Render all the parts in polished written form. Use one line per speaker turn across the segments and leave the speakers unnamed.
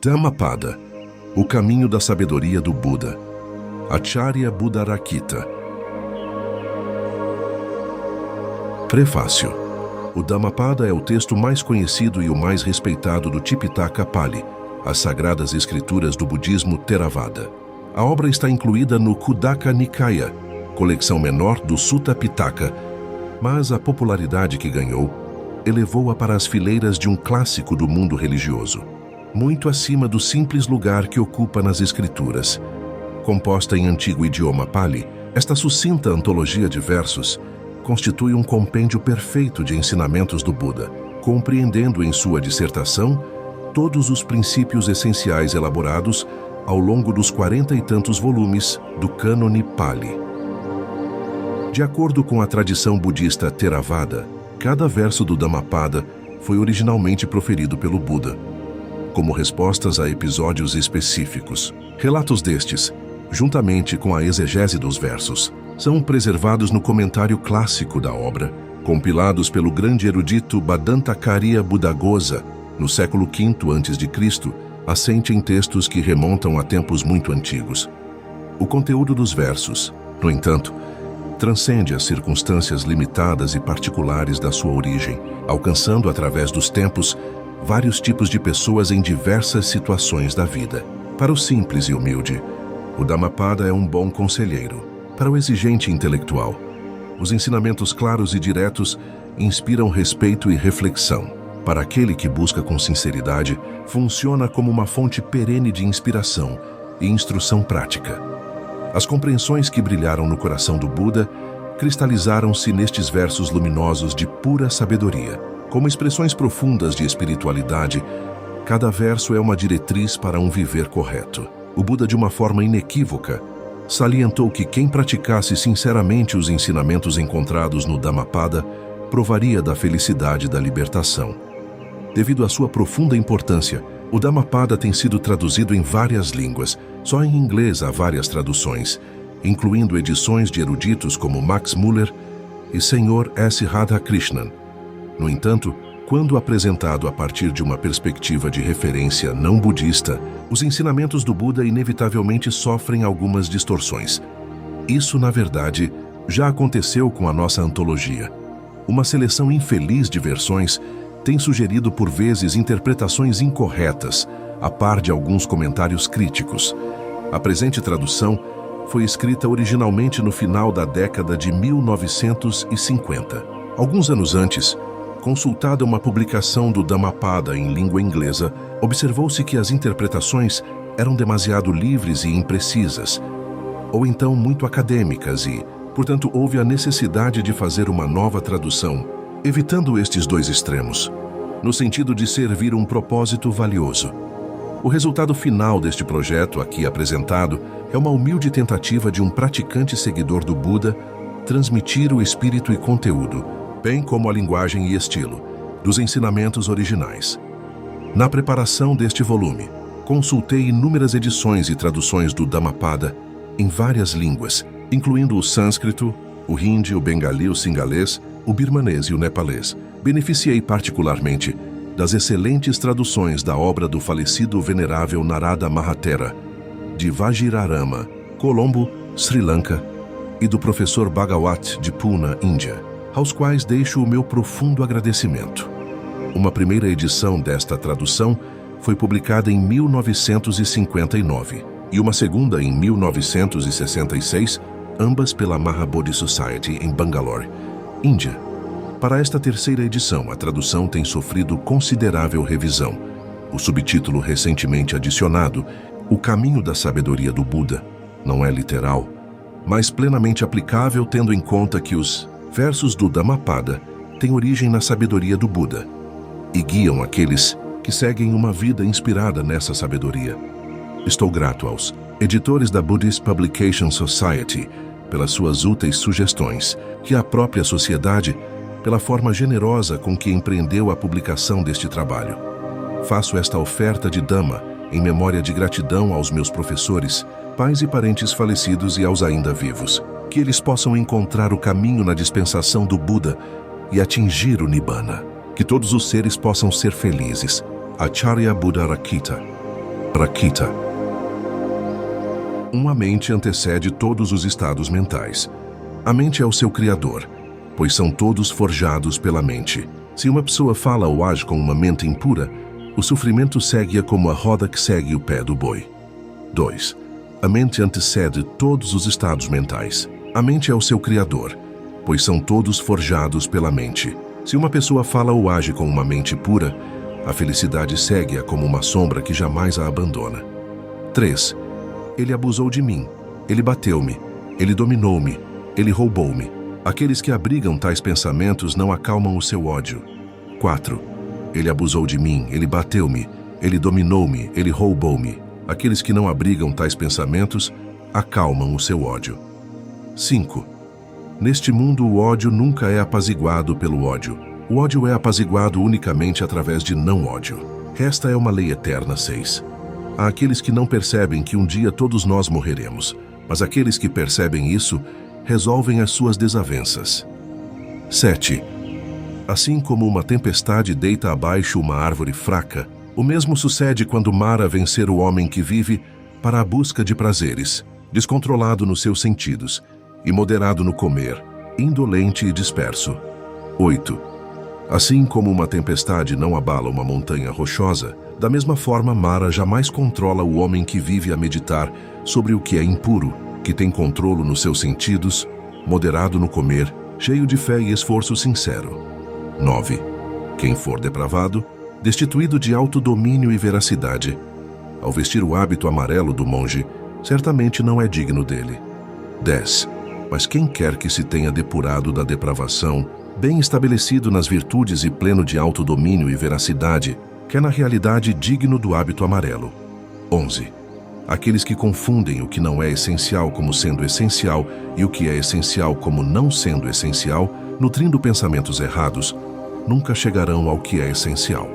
Dhammapada, o caminho da sabedoria do Buda. Acharya Buddharakkhita. Prefácio. O Dhammapada é o texto mais conhecido e o mais respeitado do Tipitaka Pali, as sagradas escrituras do budismo Theravada. A obra está incluída no Khuddaka Nikaya, coleção menor do Sutta Pitaka, mas a popularidade que ganhou elevou-a para as fileiras de um clássico do mundo religioso, muito acima do simples lugar que ocupa nas escrituras. Composta em antigo idioma Pali, esta sucinta antologia de versos constitui um compêndio perfeito de ensinamentos do Buda, compreendendo em sua dissertação todos os princípios essenciais elaborados ao longo dos 40 e tantos volumes do cânone Pali. De acordo com a tradição budista Theravada, cada verso do Dhammapada foi originalmente proferido pelo Buda, como respostas a episódios específicos. Relatos destes, juntamente com a exegese dos versos, são preservados no comentário clássico da obra, compilados pelo grande erudito Bhadantakariya Buddhaghosa, no século V a.C., assente em textos que remontam a tempos muito antigos. O conteúdo dos versos, no entanto, transcende as circunstâncias limitadas e particulares da sua origem, alcançando através dos tempos vários tipos de pessoas em diversas situações da vida. Para o simples e humilde, o Dhammapada é um bom conselheiro. Para o exigente intelectual, os ensinamentos claros e diretos inspiram respeito e reflexão. Para aquele que busca com sinceridade, funciona como uma fonte perene de inspiração e instrução prática. As compreensões que brilharam no coração do Buda cristalizaram-se nestes versos luminosos de pura sabedoria. Como expressões profundas de espiritualidade, cada verso é uma diretriz para um viver correto. O Buda, de uma forma inequívoca, salientou que quem praticasse sinceramente os ensinamentos encontrados no Dhammapada provaria da felicidade e da libertação. Devido à sua profunda importância, o Dhammapada tem sido traduzido em várias línguas. Só em inglês há várias traduções, incluindo edições de eruditos como Max Muller e Sr. S. Radhakrishnan. No entanto, quando apresentado a partir de uma perspectiva de referência não budista, os ensinamentos do Buda inevitavelmente sofrem algumas distorções. Isso, na verdade, já aconteceu com a nossa antologia. Uma seleção infeliz de versões tem sugerido por vezes interpretações incorretas, a par de alguns comentários críticos. A presente tradução foi escrita originalmente no final da década de 1950. Alguns anos antes, consultada uma publicação do Dhammapada em língua inglesa, observou-se que as interpretações eram demasiado livres e imprecisas, ou então muito acadêmicas e, portanto, houve a necessidade de fazer uma nova tradução, evitando estes dois extremos, no sentido de servir um propósito valioso. O resultado final deste projeto aqui apresentado é uma humilde tentativa de um praticante seguidor do Buda transmitir o espírito e conteúdo, bem como a linguagem e estilo, dos ensinamentos originais. Na preparação deste volume, consultei inúmeras edições e traduções do Dhammapada em várias línguas, incluindo o sânscrito, o hindi, o bengali, o singalês, o birmanês e o nepalês. Beneficiei particularmente das excelentes traduções da obra do falecido venerável Narada Mahatera, de Vajirarama, Colombo, Sri Lanka, e do professor Bhagawat, de Pune, Índia, aos quais deixo o meu profundo agradecimento. Uma primeira edição desta tradução foi publicada em 1959 e uma segunda em 1966, ambas pela Mahabodhi Society em Bangalore, Índia. Para esta terceira edição, a tradução tem sofrido considerável revisão. O subtítulo recentemente adicionado, O Caminho da Sabedoria do Buda, não é literal, mas plenamente aplicável, tendo em conta que os versos do Dhammapada têm origem na sabedoria do Buda e guiam aqueles que seguem uma vida inspirada nessa sabedoria. Estou grato aos editores da Buddhist Publication Society pelas suas úteis sugestões, e à própria sociedade pela forma generosa com que empreendeu a publicação deste trabalho. Faço esta oferta de Dhamma em memória de gratidão aos meus professores, pais e parentes falecidos e aos ainda vivos, que eles possam encontrar o caminho na dispensação do Buda e atingir o Nibbana. Que todos os seres possam ser felizes. Acharya Buddharakkhita. Prakita. Uma mente antecede todos os estados mentais. A mente é o seu criador, pois são todos forjados pela mente. Se uma pessoa fala ou age com uma mente impura, o sofrimento segue-a como a roda que segue o pé do boi. 2. A mente antecede todos os estados mentais. A mente é o seu criador, pois são todos forjados pela mente. Se uma pessoa fala ou age com uma mente pura, a felicidade segue-a como uma sombra que jamais a abandona. 3. Ele abusou de mim, ele bateu-me, ele dominou-me, ele roubou-me. Aqueles que abrigam tais pensamentos não acalmam o seu ódio. 4. Ele abusou de mim, ele bateu-me, ele dominou-me, ele roubou-me. Aqueles que não abrigam tais pensamentos acalmam o seu ódio. 5. Neste mundo o ódio nunca é apaziguado pelo ódio. O ódio é apaziguado unicamente através de não ódio. Esta é uma lei eterna. 6. Há aqueles que não percebem que um dia todos nós morreremos, mas aqueles que percebem isso resolvem as suas desavenças. 7. Assim como uma tempestade deita abaixo uma árvore fraca, o mesmo sucede quando Mara vencer o homem que vive para a busca de prazeres, descontrolado nos seus sentidos, imoderado no comer, indolente e disperso. 8. Assim como uma tempestade não abala uma montanha rochosa, da mesma forma Mara jamais controla o homem que vive a meditar sobre o que é impuro, que tem controlo nos seus sentidos, moderado no comer, cheio de fé e esforço sincero. 9. Quem for depravado, destituído de autodomínio e veracidade, ao vestir o hábito amarelo do monge, certamente não é digno dele. 10. Mas quem quer que se tenha depurado da depravação, bem estabelecido nas virtudes e pleno de autodomínio e veracidade, que é na realidade digno do hábito amarelo. 11. Aqueles que confundem o que não é essencial como sendo essencial e o que é essencial como não sendo essencial, nutrindo pensamentos errados, nunca chegarão ao que é essencial.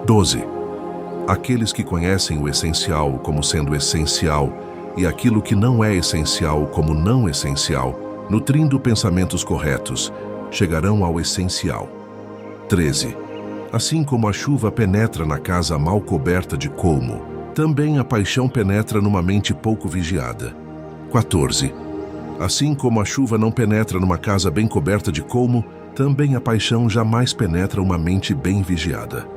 12. Aqueles que conhecem o essencial como sendo essencial e aquilo que não é essencial como não essencial, nutrindo pensamentos corretos, chegarão ao essencial. 13. Assim como a chuva penetra na casa mal coberta de colmo, também a paixão penetra numa mente pouco vigiada. 14. Assim como a chuva não penetra numa casa bem coberta de colmo, também a paixão jamais penetra uma mente bem vigiada.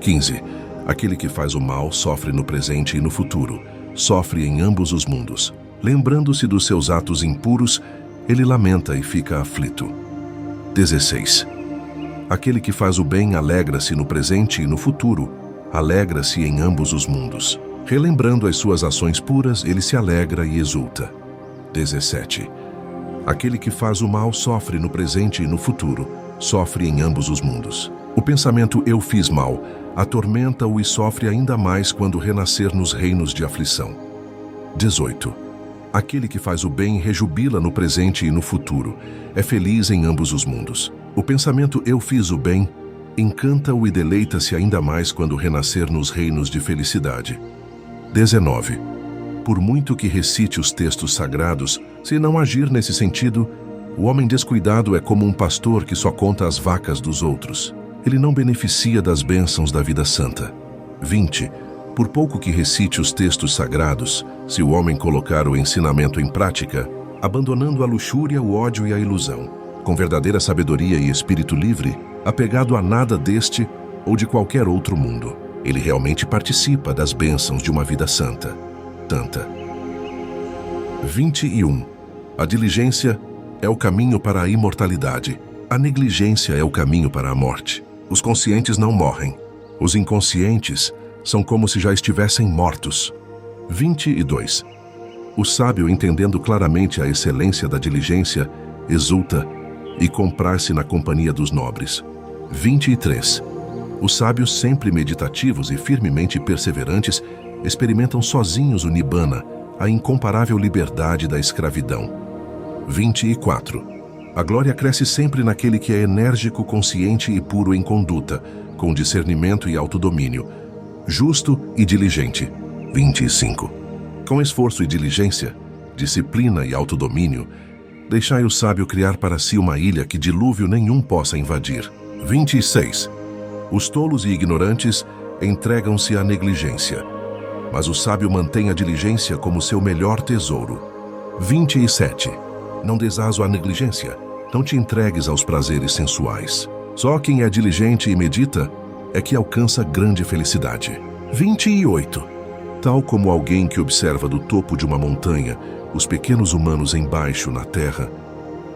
15. Aquele que faz o mal sofre no presente e no futuro, sofre em ambos os mundos. Lembrando-se dos seus atos impuros, ele lamenta e fica aflito. 16. Aquele que faz o bem alegra-se no presente e no futuro, alegra-se em ambos os mundos. Relembrando as suas ações puras, ele se alegra e exulta. 17. Aquele que faz o mal sofre no presente e no futuro, sofre em ambos os mundos. O pensamento "eu fiz mal" atormenta-o e sofre ainda mais quando renascer nos reinos de aflição. 18. Aquele que faz o bem rejubila no presente e no futuro, é feliz em ambos os mundos. O pensamento "eu fiz o bem" encanta-o e deleita-se ainda mais quando renascer nos reinos de felicidade. 19. Por muito que recite os textos sagrados, se não agir nesse sentido, o homem descuidado é como um pastor que só conta as vacas dos outros. Ele não beneficia das bênçãos da vida santa. 20. Por pouco que recite os textos sagrados, se o homem colocar o ensinamento em prática, abandonando a luxúria, o ódio e a ilusão, com verdadeira sabedoria e espírito livre, apegado a nada deste ou de qualquer outro mundo, ele realmente participa das bênçãos de uma vida santa. 21. A diligência é o caminho para a imortalidade. A negligência é o caminho para a morte. Os conscientes não morrem. Os inconscientes são como se já estivessem mortos. 22. O sábio, entendendo claramente a excelência da diligência, exulta e comprar-se na companhia dos nobres. 23. Os sábios, sempre meditativos e firmemente perseverantes, experimentam sozinhos o Nibbana, a incomparável liberdade da escravidão. 24. A glória cresce sempre naquele que é enérgico, consciente e puro em conduta, com discernimento e autodomínio, justo e diligente. 25. Com esforço e diligência, disciplina e autodomínio, deixai o sábio criar para si uma ilha que dilúvio nenhum possa invadir. 26. Os tolos e ignorantes entregam-se à negligência. mas o sábio mantém a diligência como seu melhor tesouro. 27. Não des aso à negligência. Não te entregues aos prazeres sensuais. Só quem é diligente e medita é que alcança grande felicidade. 28. Tal como alguém que observa do topo de uma montanha os pequenos humanos embaixo na terra,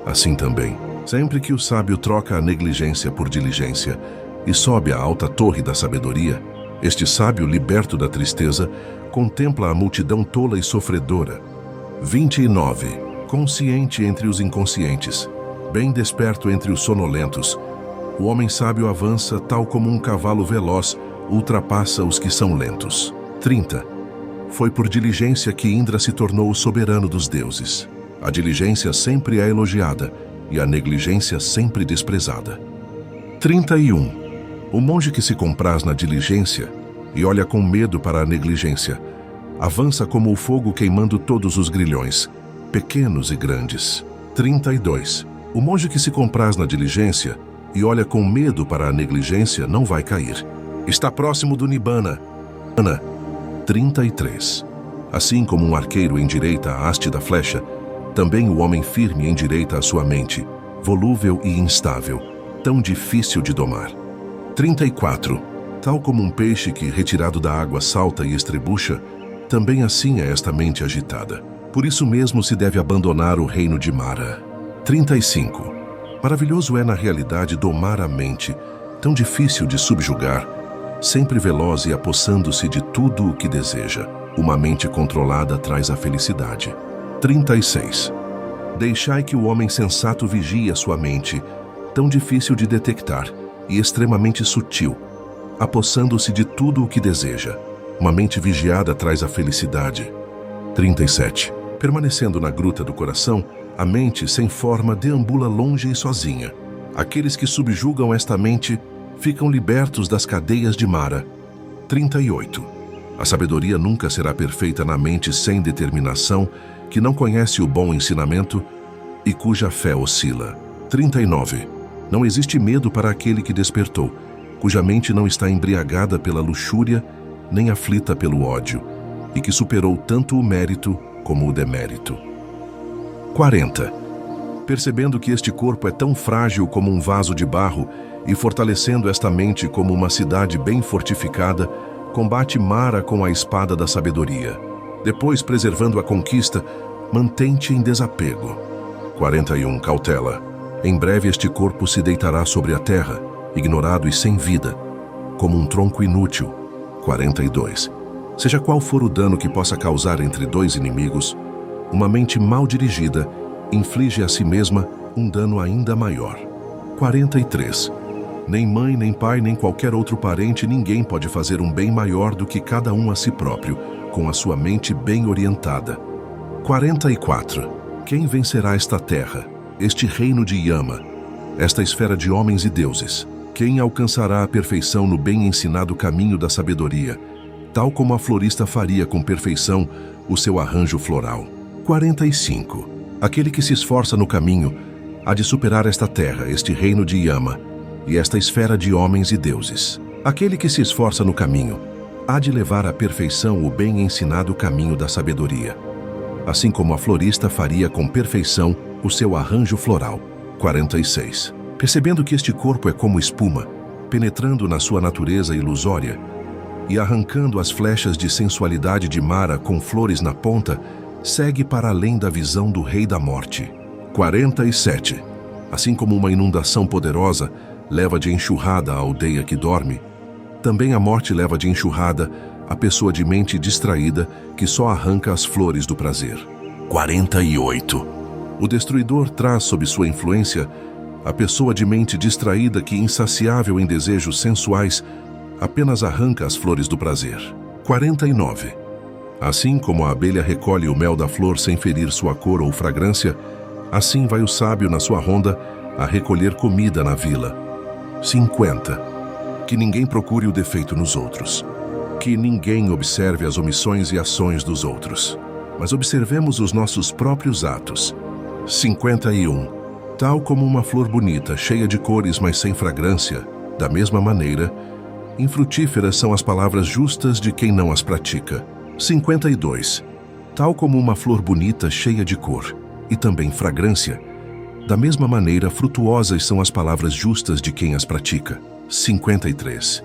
assim também, sempre que o sábio troca a negligência por diligência e sobe à alta torre da sabedoria, este sábio, liberto da tristeza, contempla a multidão tola e sofredora. 29. Consciente entre os inconscientes, bem desperto entre os sonolentos, o homem sábio avança tal como um cavalo veloz ultrapassa os que são lentos. 30. Foi por diligência que Indra se tornou o soberano dos deuses. A diligência sempre é elogiada e a negligência sempre desprezada. 31. O monge que se compraz na diligência e olha com medo para a negligência, avança como o fogo queimando todos os grilhões, pequenos e grandes. 32. O monge que se compraz na diligência e olha com medo para a negligência não vai cair. Está próximo do Nibbana. 33. Assim como um arqueiro endireita a haste da flecha, também o homem firme endireita a sua mente, volúvel e instável, tão difícil de domar. 34. Tal como um peixe que, retirado da água, salta e estrebucha, também assim é esta mente agitada. Por isso mesmo se deve abandonar o reino de Mara. 35. Maravilhoso é na realidade domar a mente, tão difícil de subjugar, sempre veloz e apossando-se de tudo o que deseja. Uma mente controlada traz a felicidade. 36. Deixai que o homem sensato vigie a sua mente, tão difícil de detectar e extremamente sutil, apossando-se de tudo o que deseja. Uma mente vigiada traz a felicidade. 37. Permanecendo na gruta do coração, a mente sem forma deambula longe e sozinha. Aqueles que subjugam esta mente ficam libertos das cadeias de Mara. 38. A sabedoria nunca será perfeita na mente sem determinação, que não conhece o bom ensinamento e cuja fé oscila. 39. Não existe medo para aquele que despertou, cuja mente não está embriagada pela luxúria, nem aflita pelo ódio, e que superou tanto o mérito como o demérito. 40. Percebendo que este corpo é tão frágil como um vaso de barro, e fortalecendo esta mente como uma cidade bem fortificada, combate Mara com a espada da sabedoria. Depois, preservando a conquista, mantém-te em desapego. 41. Cautela. Em breve este corpo se deitará sobre a terra, ignorado e sem vida, como um tronco inútil. 42. Seja qual for o dano que possa causar entre dois inimigos, uma mente mal dirigida inflige a si mesma um dano ainda maior. 43. Nem mãe, nem pai, nem qualquer outro parente, ninguém pode fazer um bem maior do que cada um a si próprio, com a sua mente bem orientada. 44. Quem vencerá esta terra, este reino de Yama, esta esfera de homens e deuses? Quem alcançará a perfeição no bem ensinado caminho da sabedoria, tal como a florista faria com perfeição o seu arranjo floral? 45. Aquele que se esforça no caminho há de superar esta terra, este reino de Yama, e esta esfera de homens e deuses. Aquele que se esforça no caminho há de levar à perfeição o bem ensinado caminho da sabedoria, assim como a florista faria com perfeição o seu arranjo floral. 46. Percebendo que este corpo é como espuma, penetrando na sua natureza ilusória e arrancando as flechas de sensualidade de Mara com flores na ponta, segue para além da visão do Rei da Morte. 47. Assim como uma inundação poderosa leva de enxurrada a aldeia que dorme, também a morte leva de enxurrada a pessoa de mente distraída que só arranca as flores do prazer. 48. O destruidor traz sob sua influência a pessoa de mente distraída que, insaciável em desejos sensuais, apenas arranca as flores do prazer. 49. Assim como a abelha recolhe o mel da flor sem ferir sua cor ou fragrância, assim vai o sábio na sua ronda a recolher comida na vila. 50. Que ninguém procure o defeito nos outros. Que ninguém observe as omissões e ações dos outros, mas observemos os nossos próprios atos. 51. Tal como uma flor bonita, cheia de cores, mas sem fragrância, da mesma maneira, infrutíferas são as palavras justas de quem não as pratica. 52. Tal como uma flor bonita cheia de cor, e também fragrância, da mesma maneira frutuosas são as palavras justas de quem as pratica. 53.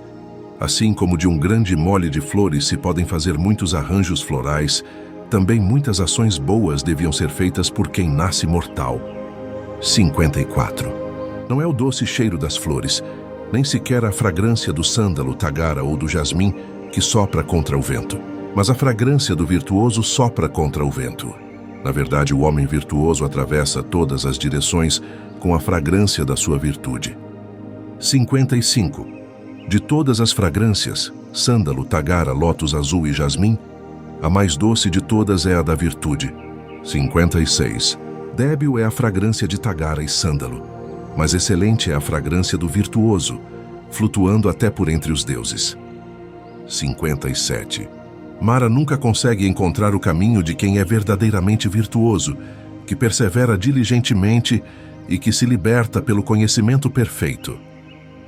Assim como de um grande mole de flores se podem fazer muitos arranjos florais, também muitas ações boas deviam ser feitas por quem nasce mortal. 54. Não é o doce cheiro das flores, nem sequer a fragrância do sândalo, tagara ou do jasmim que sopra contra o vento, mas a fragrância do virtuoso sopra contra o vento. Na verdade, o homem virtuoso atravessa todas as direções com a fragrância da sua virtude. 55. De todas as fragrâncias, sândalo, tagara, lótus azul e jasmim, a mais doce de todas é a da virtude. 56. Débil é a fragrância de tagara e sândalo, mas excelente é a fragrância do virtuoso, flutuando até por entre os deuses. 57. Mara nunca consegue encontrar o caminho de quem é verdadeiramente virtuoso, que persevera diligentemente e que se liberta pelo conhecimento perfeito.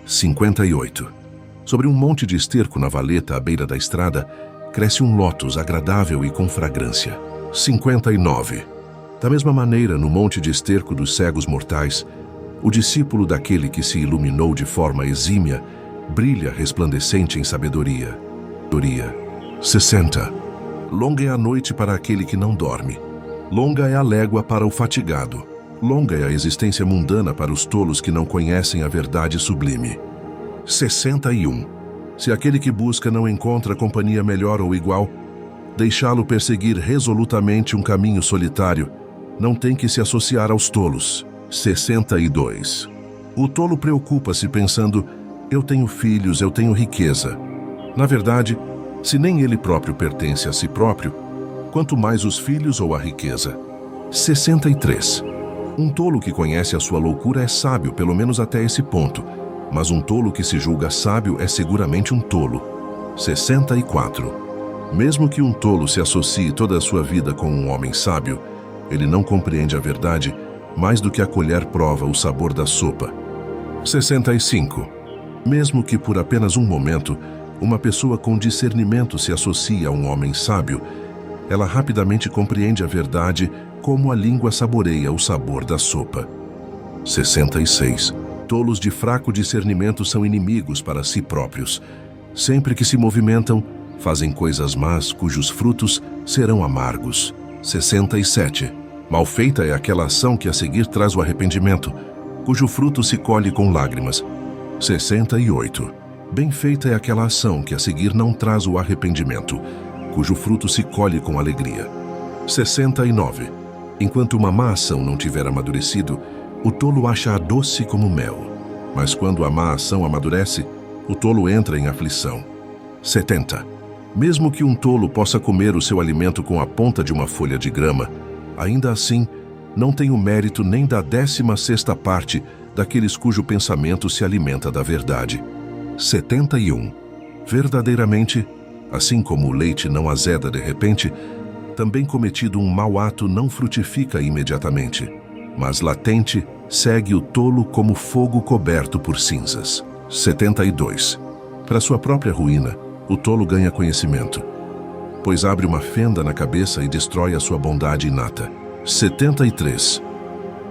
58. Sobre um monte de esterco na valeta à beira da estrada, cresce um lótus agradável e com fragrância. 59. Da mesma maneira, no monte de esterco dos cegos mortais, o discípulo daquele que se iluminou de forma exímia brilha resplandecente em sabedoria. 60. Longa é a noite para aquele que não dorme. Longa é a légua para o fatigado. Longa é a existência mundana para os tolos que não conhecem a verdade sublime. 61. Se aquele que busca não encontra companhia melhor ou igual, deixá-lo perseguir resolutamente um caminho solitário, não tem que se associar aos tolos. 62. O tolo preocupa-se pensando, eu tenho filhos, eu tenho riqueza. Na verdade, se nem ele próprio pertence a si próprio, quanto mais os filhos ou a riqueza. 63. Um tolo que conhece a sua loucura é sábio, pelo menos até esse ponto, mas um tolo que se julga sábio é seguramente um tolo. 64. Mesmo que um tolo se associe toda a sua vida com um homem sábio, ele não compreende a verdade mais do que a colher prova o sabor da sopa. 65. Mesmo que por apenas um momento, uma pessoa com discernimento se associe a um homem sábio, ela rapidamente compreende a verdade como a língua saboreia o sabor da sopa. 66. Tolos de fraco discernimento são inimigos para si próprios. Sempre que se movimentam, fazem coisas más cujos frutos serão amargos. 67. Mal feita é aquela ação que a seguir traz o arrependimento, cujo fruto se colhe com lágrimas. 68. Bem feita é aquela ação que a seguir não traz o arrependimento, cujo fruto se colhe com alegria. 69. Enquanto uma má ação não tiver amadurecido, o tolo acha-a doce como mel. Mas quando a má ação amadurece, o tolo entra em aflição. 70. Mesmo que um tolo possa comer o seu alimento com a ponta de uma folha de grama, ainda assim, não tem o mérito nem da 16ª parte daqueles cujo pensamento se alimenta da verdade. 71. Verdadeiramente, assim como o leite não azeda de repente, também cometido um mau ato não frutifica imediatamente, mas latente segue o tolo como fogo coberto por cinzas. 72. Para sua própria ruína, o tolo ganha conhecimento, pois abre uma fenda na cabeça e destrói a sua bondade inata. 73.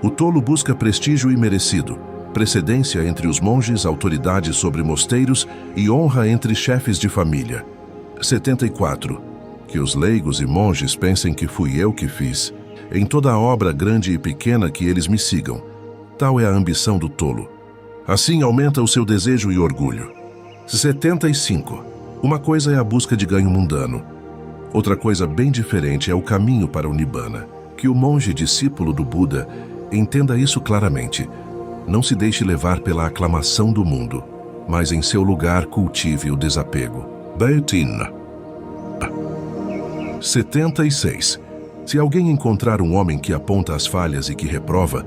O tolo busca prestígio imerecido, precedência entre os monges, autoridade sobre mosteiros e honra entre chefes de família. 74. Que os leigos e monges pensem que fui eu que fiz, em toda a obra grande e pequena que eles me sigam. Tal é a ambição do tolo. Assim aumenta o seu desejo e orgulho. 75. Uma coisa é a busca de ganho mundano. Outra coisa bem diferente é o caminho para o Nibbana. Que o monge discípulo do Buda entenda isso claramente. Não se deixe levar pela aclamação do mundo, mas em seu lugar cultive o desapego. Baitin. 76. Se alguém encontrar um homem que aponta as falhas e que reprova,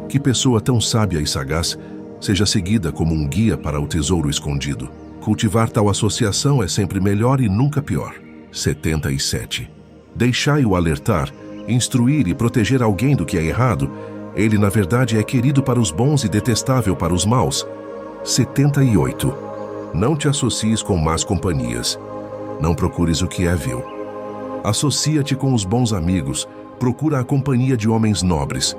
que pessoa tão sábia e sagaz seja seguida como um guia para o tesouro escondido. Cultivar tal associação é sempre melhor e nunca pior. 77. Deixai-o alertar, instruir e proteger alguém do que é errado. Ele, na verdade, é querido para os bons e detestável para os maus. 78. Não te associes com más companhias. Não procures o que é vil. Associa-te com os bons amigos, procura a companhia de homens nobres.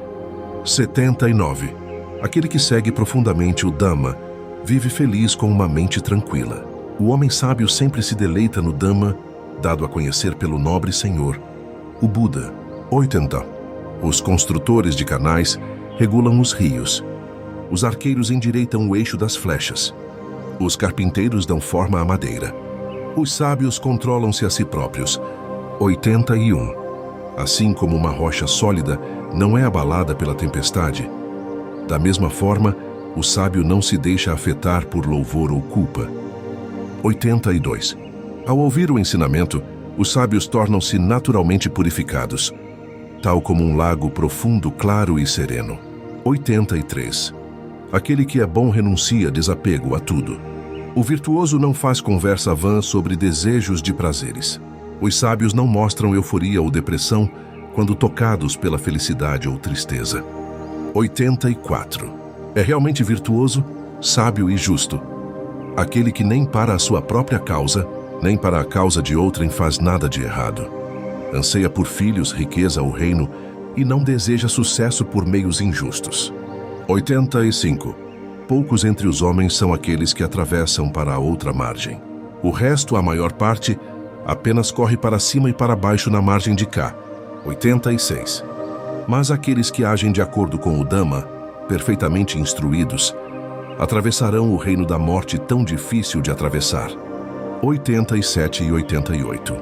79. Aquele que segue profundamente o Dhamma vive feliz com uma mente tranquila. O homem sábio sempre se deleita no Dhamma, dado a conhecer pelo nobre Senhor, o Buda. 80. Os construtores de canais regulam os rios. Os arqueiros endireitam o eixo das flechas. Os carpinteiros dão forma à madeira. Os sábios controlam-se a si próprios. 81. Assim como uma rocha sólida não é abalada pela tempestade, da mesma forma, o sábio não se deixa afetar por louvor ou culpa. 82. Ao ouvir o ensinamento, os sábios tornam-se naturalmente purificados, tal como um lago profundo, claro e sereno. 83. Aquele que é bom renuncia desapego a tudo. O virtuoso não faz conversa vã sobre desejos de prazeres. Os sábios não mostram euforia ou depressão quando tocados pela felicidade ou tristeza. 84. É realmente virtuoso, sábio e justo. Aquele que nem para a sua própria causa, nem para a causa de outrem faz nada de errado. Anseia por filhos, riqueza ou reino e não deseja sucesso por meios injustos. 85. Poucos entre os homens são aqueles que atravessam para a outra margem. O resto, a maior parte, apenas corre para cima e para baixo na margem de cá. 86. Mas aqueles que agem de acordo com o Dhamma, perfeitamente instruídos, atravessarão o reino da morte tão difícil de atravessar. 87 e 88.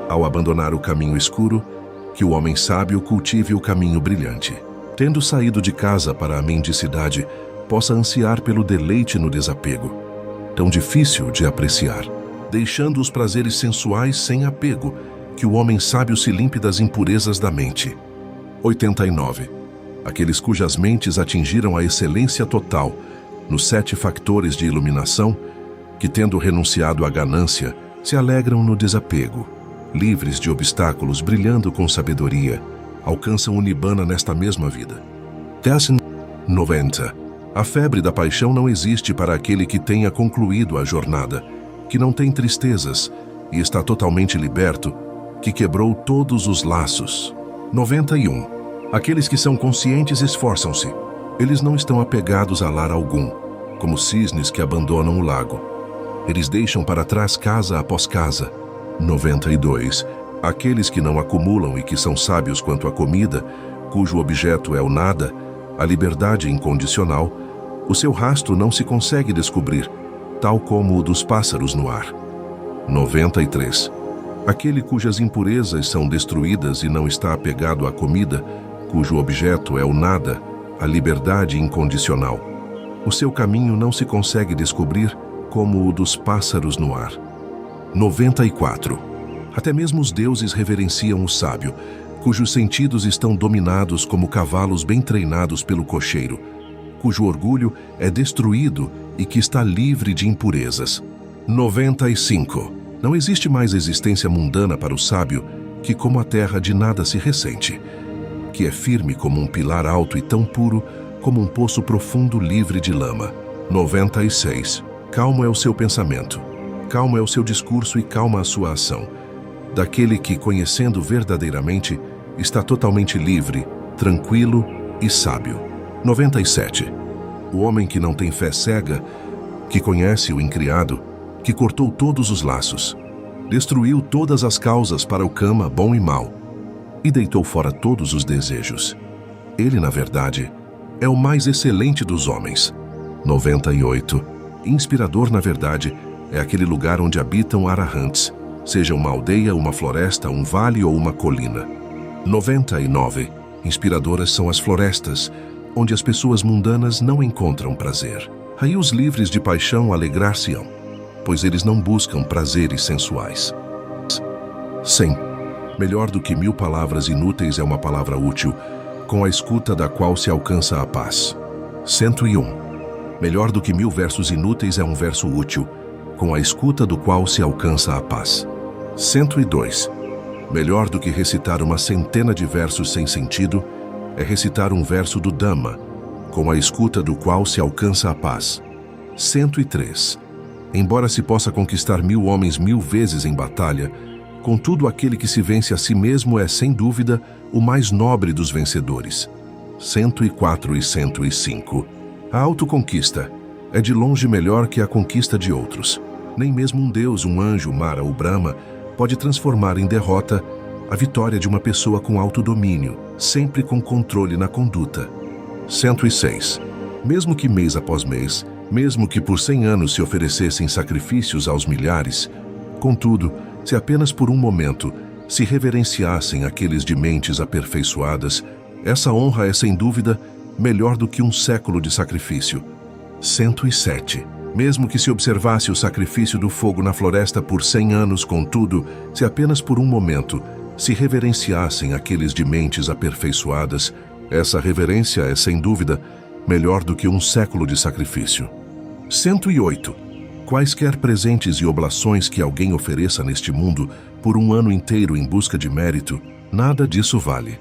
Ao abandonar o caminho escuro, que o homem sábio cultive o caminho brilhante. Tendo saído de casa para a mendicidade, possa ansiar pelo deleite no desapego, tão difícil de apreciar, deixando os prazeres sensuais sem apego, que o homem sábio se limpe das impurezas da mente. 89. Aqueles cujas mentes atingiram a excelência total nos 7 factores de iluminação, que tendo renunciado à ganância, se alegram no desapego, livres de obstáculos, brilhando com sabedoria, alcançam o Nibbana nesta mesma vida. 90. A febre da paixão não existe para aquele que tenha concluído a jornada, que não tem tristezas e está totalmente liberto, que quebrou todos os laços. 91. Aqueles que são conscientes esforçam-se. Eles não estão apegados a lar algum, como cisnes que abandonam o lago. Eles deixam para trás casa após casa. 92. Aqueles que não acumulam e que são sábios quanto à comida, cujo objeto é o nada, a liberdade incondicional, o seu rastro não se consegue descobrir, tal como o dos pássaros no ar. 93. Aquele cujas impurezas são destruídas e não está apegado à comida, cujo objeto é o nada, a liberdade incondicional. O seu caminho não se consegue descobrir como o dos pássaros no ar. 94. Até mesmo os deuses reverenciam o sábio, cujos sentidos estão dominados como cavalos bem treinados pelo cocheiro, cujo orgulho é destruído e que está livre de impurezas. 95. Não existe mais existência mundana para o sábio que, como a terra, de nada se ressente, que é firme como um pilar alto e tão puro como um poço profundo livre de lama. 96. Calmo é o seu pensamento, calmo é o seu discurso e calma a sua ação, daquele que, conhecendo verdadeiramente, está totalmente livre, tranquilo e sábio. 97. O homem que não tem fé cega, que conhece o incriado, que cortou todos os laços, destruiu todas as causas para o kama bom e mau, e deitou fora todos os desejos. Ele, na verdade, é o mais excelente dos homens. 98. Inspirador, na verdade, é aquele lugar onde habitam arahants, seja uma aldeia, uma floresta, um vale ou uma colina. 99. Inspiradoras são as florestas, onde as pessoas mundanas não encontram prazer. Aí os livres de paixão alegrar-se-ão, pois eles não buscam prazeres sensuais. 100. Melhor do que 1000 palavras inúteis é uma palavra útil, com a escuta da qual se alcança a paz. 101. Melhor do que 1000 versos inúteis é um verso útil, com a escuta do qual se alcança a paz. 102. Melhor do que recitar uma centena de versos sem sentido é recitar um verso do Dhamma, com a escuta do qual se alcança a paz. 103. Embora se possa conquistar 1000 homens 1000 vezes em batalha, Contudo, aquele que se vence a si mesmo é, sem dúvida, o mais nobre dos vencedores. 104 e 105. A autoconquista é de longe melhor que a conquista de outros. Nem mesmo um deus, um anjo, Mara ou Brahma, pode transformar em derrota a vitória de uma pessoa com autodomínio, sempre com controle na conduta. 106. Mesmo que mês após mês, mesmo que por 100 anos se oferecessem sacrifícios aos milhares, contudo, se apenas por um momento se reverenciassem aqueles de mentes aperfeiçoadas, essa honra é sem dúvida melhor do que um século de sacrifício. 107. Mesmo que se observasse o sacrifício do fogo na floresta por 100 anos, contudo, se apenas por um momento se reverenciassem aqueles de mentes aperfeiçoadas, essa reverência é sem dúvida melhor do que um século de sacrifício. 108. Quaisquer presentes e oblações que alguém ofereça neste mundo por um ano inteiro em busca de mérito, nada disso vale.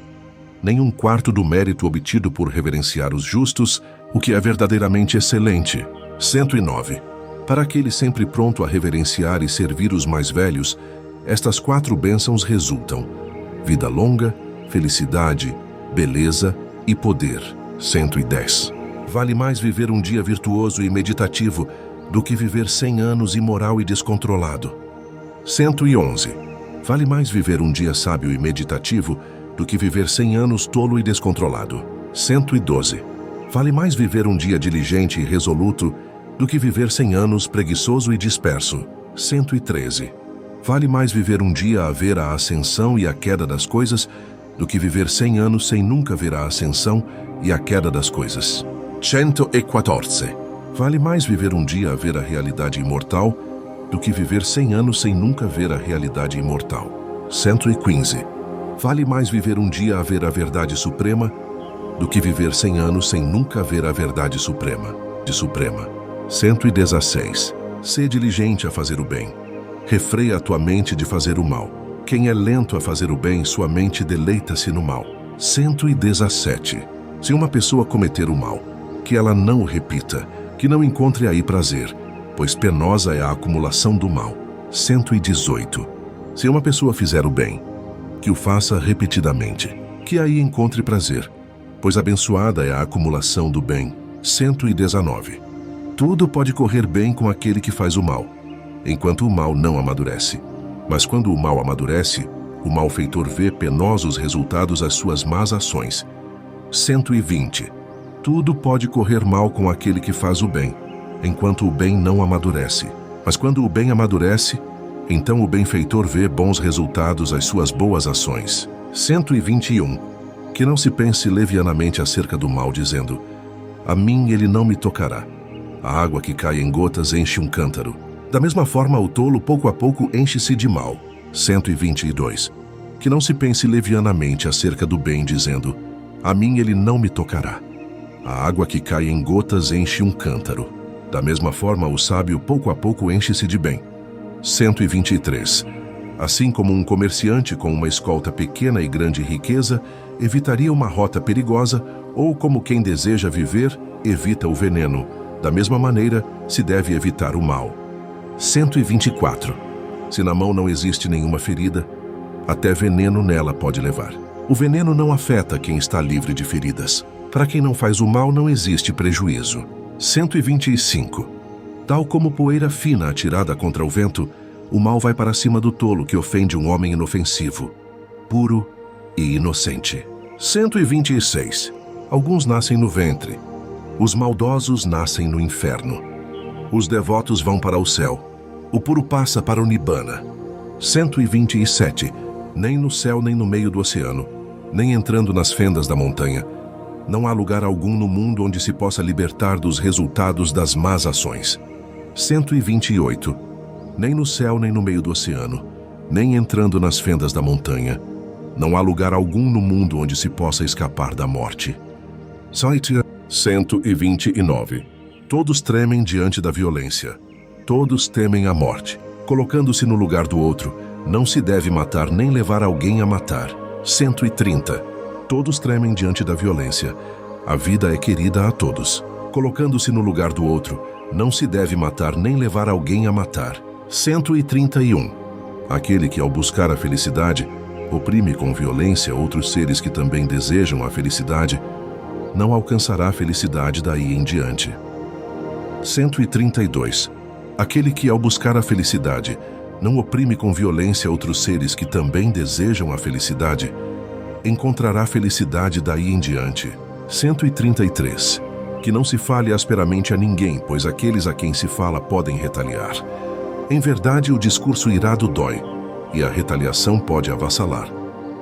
Nem um quarto do mérito obtido por reverenciar os justos, o que é verdadeiramente excelente. 109. Para aquele sempre pronto a reverenciar e servir os mais velhos, estas 4 bênçãos resultam: vida longa, felicidade, beleza e poder. 110. Vale mais viver um dia virtuoso e meditativo do que viver 100 anos imoral e descontrolado. 111. Vale mais viver um dia sábio e meditativo do que viver 100 anos tolo e descontrolado. 112. Vale mais viver um dia diligente e resoluto do que viver 100 anos preguiçoso e disperso. 113. Vale mais viver um dia a ver a ascensão e a queda das coisas do que viver 100 anos sem nunca ver a ascensão e a queda das coisas. 114. Vale mais viver um dia a ver a realidade imortal do que viver 100 anos sem nunca ver a realidade imortal. 115. Vale mais viver um dia a ver a verdade suprema do que viver 100 anos sem nunca ver a verdade suprema. 116. Sê diligente a fazer o bem. Refreia a tua mente de fazer o mal. Quem é lento a fazer o bem, sua mente deleita-se no mal. 117. Se uma pessoa cometer o mal, que ela não o repita, que não encontre aí prazer, pois penosa é a acumulação do mal. 118. Se uma pessoa fizer o bem, que o faça repetidamente, que aí encontre prazer, pois abençoada é a acumulação do bem. 119. Tudo pode correr bem com aquele que faz o mal, enquanto o mal não amadurece. Mas quando o mal amadurece, o malfeitor vê penosos resultados às suas más ações. 120. Tudo pode correr mal com aquele que faz o bem, enquanto o bem não amadurece. Mas quando o bem amadurece, então o benfeitor vê bons resultados às suas boas ações. 121. Que não se pense levianamente acerca do mal, dizendo: a mim ele não me tocará. A água que cai em gotas enche um cântaro. Da mesma forma, o tolo pouco a pouco enche-se de mal. 122. Que não se pense levianamente acerca do bem, dizendo: a mim ele não me tocará. A água que cai em gotas enche um cântaro. Da mesma forma, o sábio pouco a pouco enche-se de bem. 123. Assim como um comerciante com uma escolta pequena e grande riqueza evitaria uma rota perigosa, ou como quem deseja viver evita o veneno, da mesma maneira se deve evitar o mal. 124. Se na mão não existe nenhuma ferida, até veneno nela pode levar. O veneno não afeta quem está livre de feridas. Para quem não faz o mal não existe prejuízo. 125. Tal como poeira fina atirada contra o vento, o mal vai para cima do tolo que ofende um homem inofensivo, puro e inocente. 126. Alguns nascem no ventre. Os maldosos nascem no inferno. Os devotos vão para o céu. O puro passa para o Nibbana. 127. Nem no céu nem no meio do oceano, nem entrando nas fendas da montanha, não há lugar algum no mundo onde se possa libertar dos resultados das más ações. 128. Nem no céu nem no meio do oceano, nem entrando nas fendas da montanha, não há lugar algum no mundo onde se possa escapar da morte. 129. Todos tremem diante da violência. Todos temem a morte. Colocando-se no lugar do outro, não se deve matar nem levar alguém a matar. 130. Todos tremem diante da violência. A vida é querida a todos. Colocando-se no lugar do outro, não se deve matar nem levar alguém a matar. 131. Aquele que, ao buscar a felicidade, oprime com violência outros seres que também desejam a felicidade, não alcançará a felicidade daí em diante. 132. Aquele que, ao buscar a felicidade, não oprime com violência outros seres que também desejam a felicidade, encontrará felicidade daí em diante. 133. Que não se fale asperamente a ninguém, pois aqueles a quem se fala podem retaliar. Em verdade, o discurso irado dói, e a retaliação pode avassalar.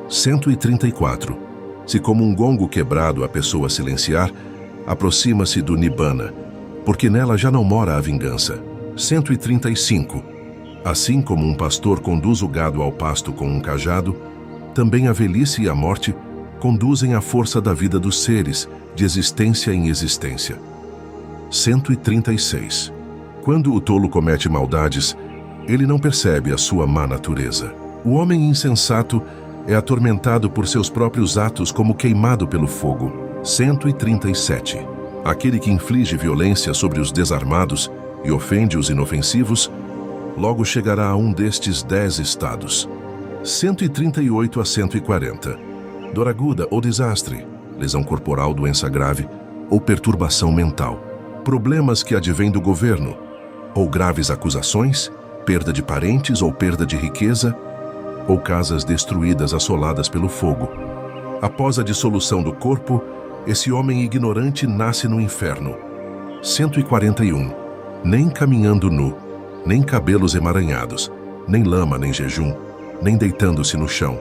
134. Se como um gongo quebrado a pessoa silenciar, aproxima-se do Nibbana, porque nela já não mora a vingança. 135. Assim como um pastor conduz o gado ao pasto com um cajado, também a velhice e a morte conduzem a força da vida dos seres, de existência em existência. 136. Quando o tolo comete maldades, ele não percebe a sua má natureza. O homem insensato é atormentado por seus próprios atos como queimado pelo fogo. 137. Aquele que inflige violência sobre os desarmados e ofende os inofensivos, logo chegará a um destes 10 estados. 138 a 140. Dor aguda ou desastre, lesão corporal, doença grave ou perturbação mental. Problemas que advêm do governo, ou graves acusações, perda de parentes ou perda de riqueza, ou casas destruídas assoladas pelo fogo. Após a dissolução do corpo, esse homem ignorante nasce no inferno. 141. Nem caminhando nu, nem cabelos emaranhados, nem lama nem jejum, nem deitando-se no chão,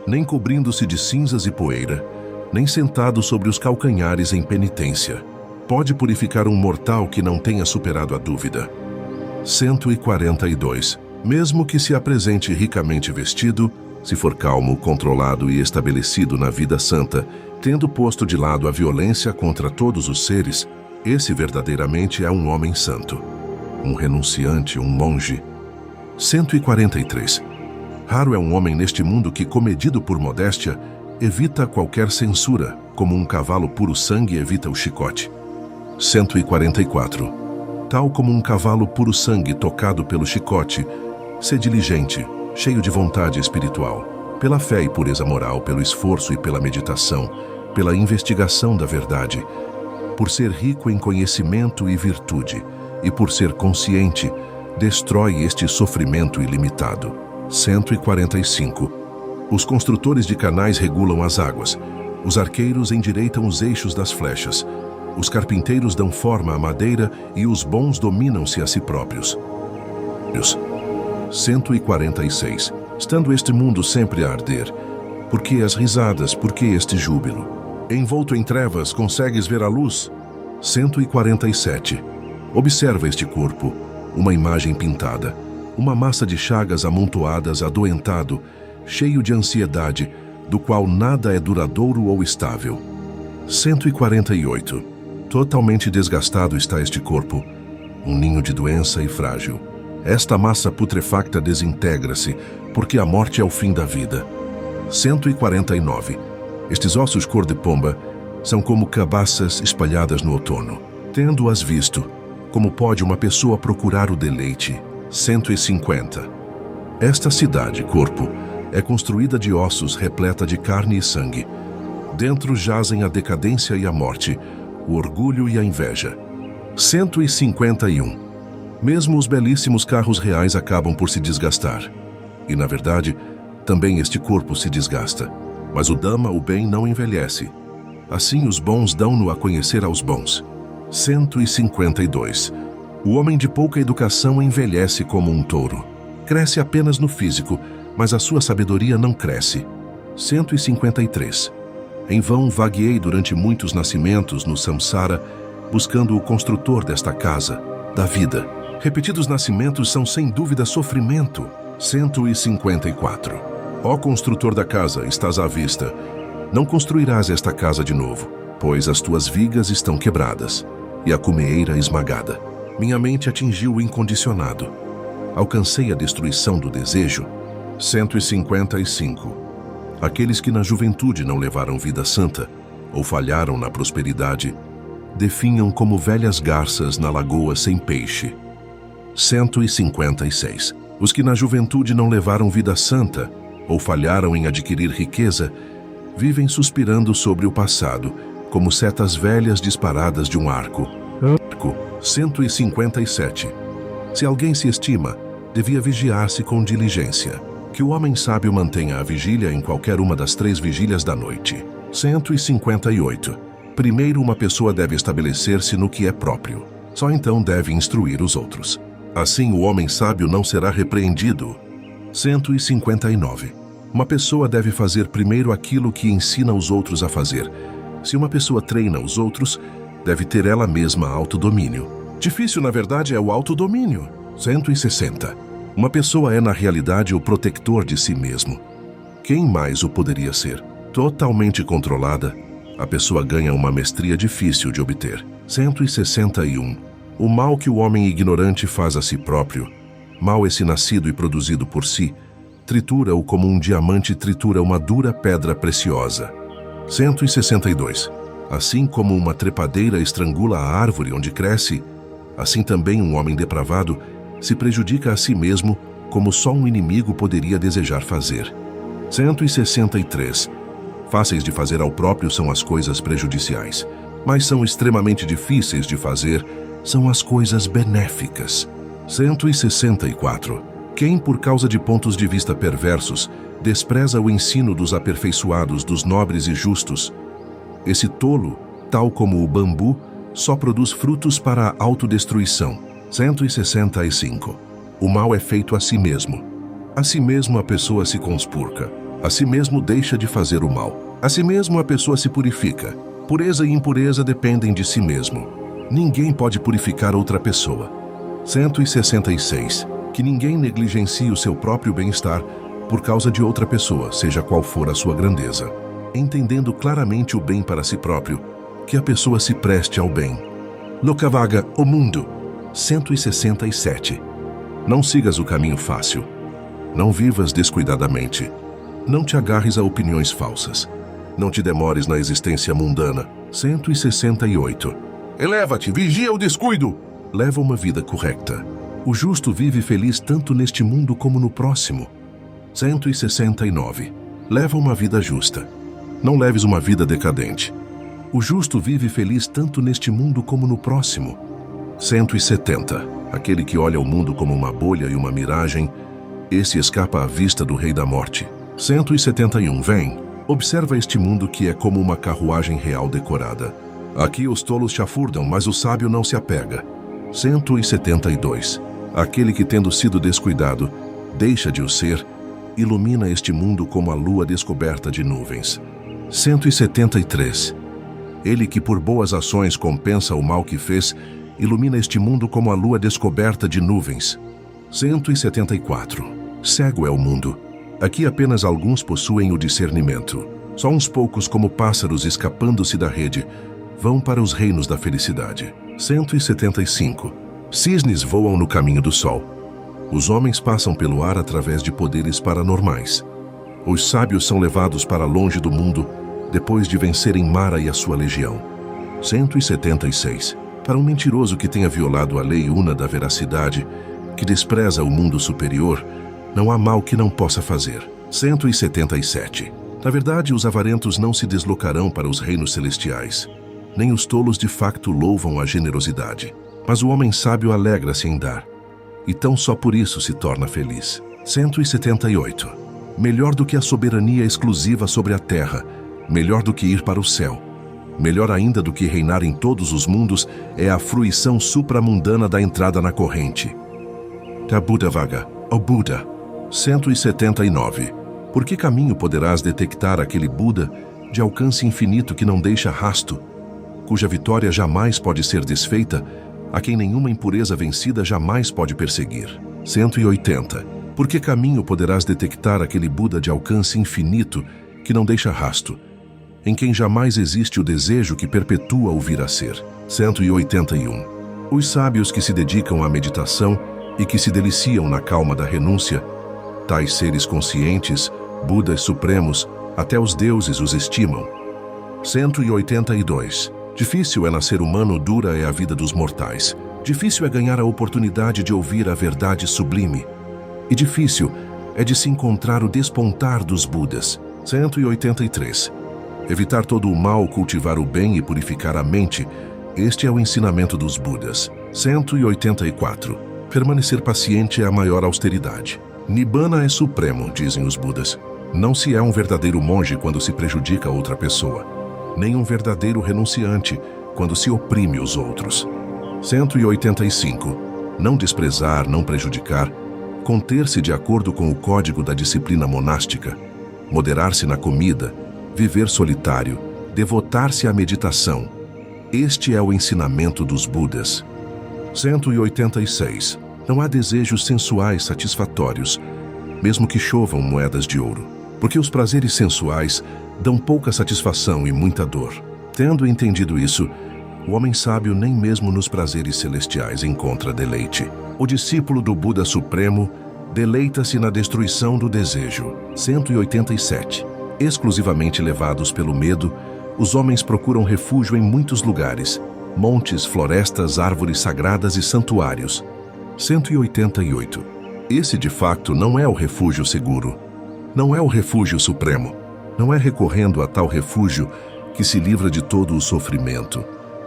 nem cobrindo-se de cinzas e poeira, nem sentado sobre os calcanhares em penitência, pode purificar um mortal que não tenha superado a dúvida. 142. Mesmo que se apresente ricamente vestido, se for calmo, controlado e estabelecido na vida santa, tendo posto de lado a violência contra todos os seres, esse verdadeiramente é um homem santo, um renunciante, um monge. 143. Raro é um homem neste mundo que, comedido por modéstia, evita qualquer censura, como um cavalo puro sangue evita o chicote. 144. Tal como um cavalo puro sangue tocado pelo chicote, sê diligente, cheio de vontade espiritual, pela fé e pureza moral, pelo esforço e pela meditação, pela investigação da verdade, por ser rico em conhecimento e virtude, e por ser consciente, destrói este sofrimento ilimitado. 145. Os construtores de canais regulam as águas, os arqueiros endireitam os eixos das flechas, os carpinteiros dão forma à madeira e os bons dominam-se a si próprios. 146. Estando este mundo sempre a arder, por que as risadas, por que este júbilo? Envolto em trevas, consegues ver a luz? 147. Observa este corpo, uma imagem pintada, uma massa de chagas amontoadas, adoentado, cheio de ansiedade, do qual nada é duradouro ou estável. 148. Totalmente desgastado está este corpo, um ninho de doença e frágil. Esta massa putrefacta desintegra-se, porque a morte é o fim da vida. 149. Estes ossos cor de pomba são como cabaças espalhadas no outono. Tendo-as visto, como pode uma pessoa procurar o deleite? 150. Esta cidade, corpo, é construída de ossos, repleta de carne e sangue. Dentro jazem a decadência e a morte, o orgulho e a inveja. 151. Mesmo os belíssimos carros reais acabam por se desgastar. E, na verdade, também este corpo se desgasta. Mas o Dhamma, o bem, não envelhece. Assim os bons dão-no a conhecer aos bons. 152. O homem de pouca educação envelhece como um touro. Cresce apenas no físico, mas a sua sabedoria não cresce. 153. Em vão vagueei durante muitos nascimentos no samsara, buscando o construtor desta casa, da vida. Repetidos nascimentos são sem dúvida sofrimento. 154. Ó construtor da casa, estás à vista. Não construirás esta casa de novo, pois as tuas vigas estão quebradas e a cumeeira esmagada. Minha mente atingiu o incondicionado. Alcancei a destruição do desejo. 155. Aqueles que na juventude não levaram vida santa, ou falharam na prosperidade, definham como velhas garças na lagoa sem peixe. 156. Os que na juventude não levaram vida santa ou falharam em adquirir riqueza, vivem suspirando sobre o passado, como setas velhas disparadas de um arco. Arco 157. Se alguém se estima, devia vigiar-se com diligência. Que o homem sábio mantenha a vigília em qualquer uma das 3 vigílias da noite. 158. Primeiro uma pessoa deve estabelecer-se no que é próprio. Só então deve instruir os outros. Assim o homem sábio não será repreendido. 159. Uma pessoa deve fazer primeiro aquilo que ensina os outros a fazer. Se uma pessoa treina os outros, deve ter ela mesma autodomínio. Difícil, na verdade, é o autodomínio. 160. Uma pessoa é, na realidade, o protetor de si mesmo. Quem mais o poderia ser? Totalmente controlada, a pessoa ganha uma mestria difícil de obter. 161. O mal que o homem ignorante faz a si próprio, mal esse nascido e produzido por si, tritura-o como um diamante tritura uma dura pedra preciosa. 162. Assim como uma trepadeira estrangula a árvore onde cresce, assim também um homem depravado se prejudica a si mesmo como só um inimigo poderia desejar fazer. 163. Fáceis de fazer ao próprio são as coisas prejudiciais, mas são extremamente difíceis de fazer são as coisas benéficas. 164. Quem, por causa de pontos de vista perversos, despreza o ensino dos aperfeiçoados, dos nobres e justos, esse tolo, tal como o bambu, só produz frutos para a autodestruição. 165. O mal é feito a si mesmo. A si mesmo a pessoa se conspurca. A si mesmo deixa de fazer o mal. A si mesmo a pessoa se purifica. Pureza e impureza dependem de si mesmo. Ninguém pode purificar outra pessoa. 166. Que ninguém negligencie o seu próprio bem-estar por causa de outra pessoa, seja qual for a sua grandeza. Entendendo claramente o bem para si próprio, que a pessoa se preste ao bem. Lokavaga, o mundo. 167. Não sigas o caminho fácil. Não vivas descuidadamente. Não te agarres a opiniões falsas. Não te demores na existência mundana. 168. Eleva-te, vigia o descuido. Leva uma vida correta. O justo vive feliz tanto neste mundo como no próximo. 169. Leva uma vida justa. Não leves uma vida decadente. O justo vive feliz tanto neste mundo como no próximo. 170. Aquele que olha o mundo como uma bolha e uma miragem, esse escapa à vista do Rei da Morte. 171. Vem, observa este mundo que é como uma carruagem real decorada. Aqui os tolos chafurdam, mas o sábio não se apega. 172. Aquele que, tendo sido descuidado, deixa de o ser, ilumina este mundo como a lua descoberta de nuvens. 173. Ele que por boas ações compensa o mal que fez, ilumina este mundo como a lua descoberta de nuvens. 174. Cego é o mundo. Aqui apenas alguns possuem o discernimento. Só uns poucos, como pássaros escapando-se da rede, vão para os reinos da felicidade. 175. Cisnes voam no caminho do sol. Os homens passam pelo ar através de poderes paranormais. Os sábios são levados para longe do mundo depois de vencerem Mara e a sua legião. 176. Para um mentiroso que tenha violado a lei una da veracidade, que despreza o mundo superior, não há mal que não possa fazer. 177. Na verdade, os avarentos não se deslocarão para os reinos celestiais. Nem os tolos de facto louvam a generosidade. Mas o homem sábio alegra-se em dar. E tão só por isso se torna feliz. 178. Melhor do que a soberania exclusiva sobre a terra, melhor do que ir para o céu, melhor ainda do que reinar em todos os mundos, é a fruição supramundana da entrada na corrente. Tabudavaga, o Buda. 179. Por que caminho poderás detectar aquele Buda de alcance infinito que não deixa rasto, cuja vitória jamais pode ser desfeita, a quem nenhuma impureza vencida jamais pode perseguir? 180. Por que caminho poderás detectar aquele Buda de alcance infinito que não deixa rasto, em quem jamais existe o desejo que perpetua o vir a ser? 181. Os sábios que se dedicam à meditação e que se deliciam na calma da renúncia, tais seres conscientes, Budas supremos, até os deuses os estimam. 182. Difícil é nascer humano, dura é a vida dos mortais. Difícil é ganhar a oportunidade de ouvir a verdade sublime. e difícil é de se encontrar o despontar dos Budas. 183. Evitar todo o mal, cultivar o bem e purificar a mente. Este é o ensinamento dos Budas. 184. Permanecer paciente é a maior austeridade. Nibbana é supremo, dizem os Budas. Não se é um verdadeiro monge quando se prejudica outra pessoa, nem um verdadeiro renunciante quando se oprime os outros. 185. Não desprezar, não prejudicar, conter-se de acordo com o código da disciplina monástica, moderar-se na comida, viver solitário, devotar-se à meditação. Este é o ensinamento dos Budas. 186. Não há desejos sensuais satisfatórios, mesmo que chovam moedas de ouro, porque os prazeres sensuais dão pouca satisfação e muita dor. Tendo entendido isso, o homem sábio nem mesmo nos prazeres celestiais encontra deleite. O discípulo do Buda Supremo deleita-se na destruição do desejo. 187. Exclusivamente levados pelo medo, os homens procuram refúgio em muitos lugares: montes, florestas, árvores sagradas e santuários. 188. Esse, de facto, não é o refúgio seguro. Não é o refúgio supremo. Não é recorrendo a tal refúgio que se livra de todo o sofrimento.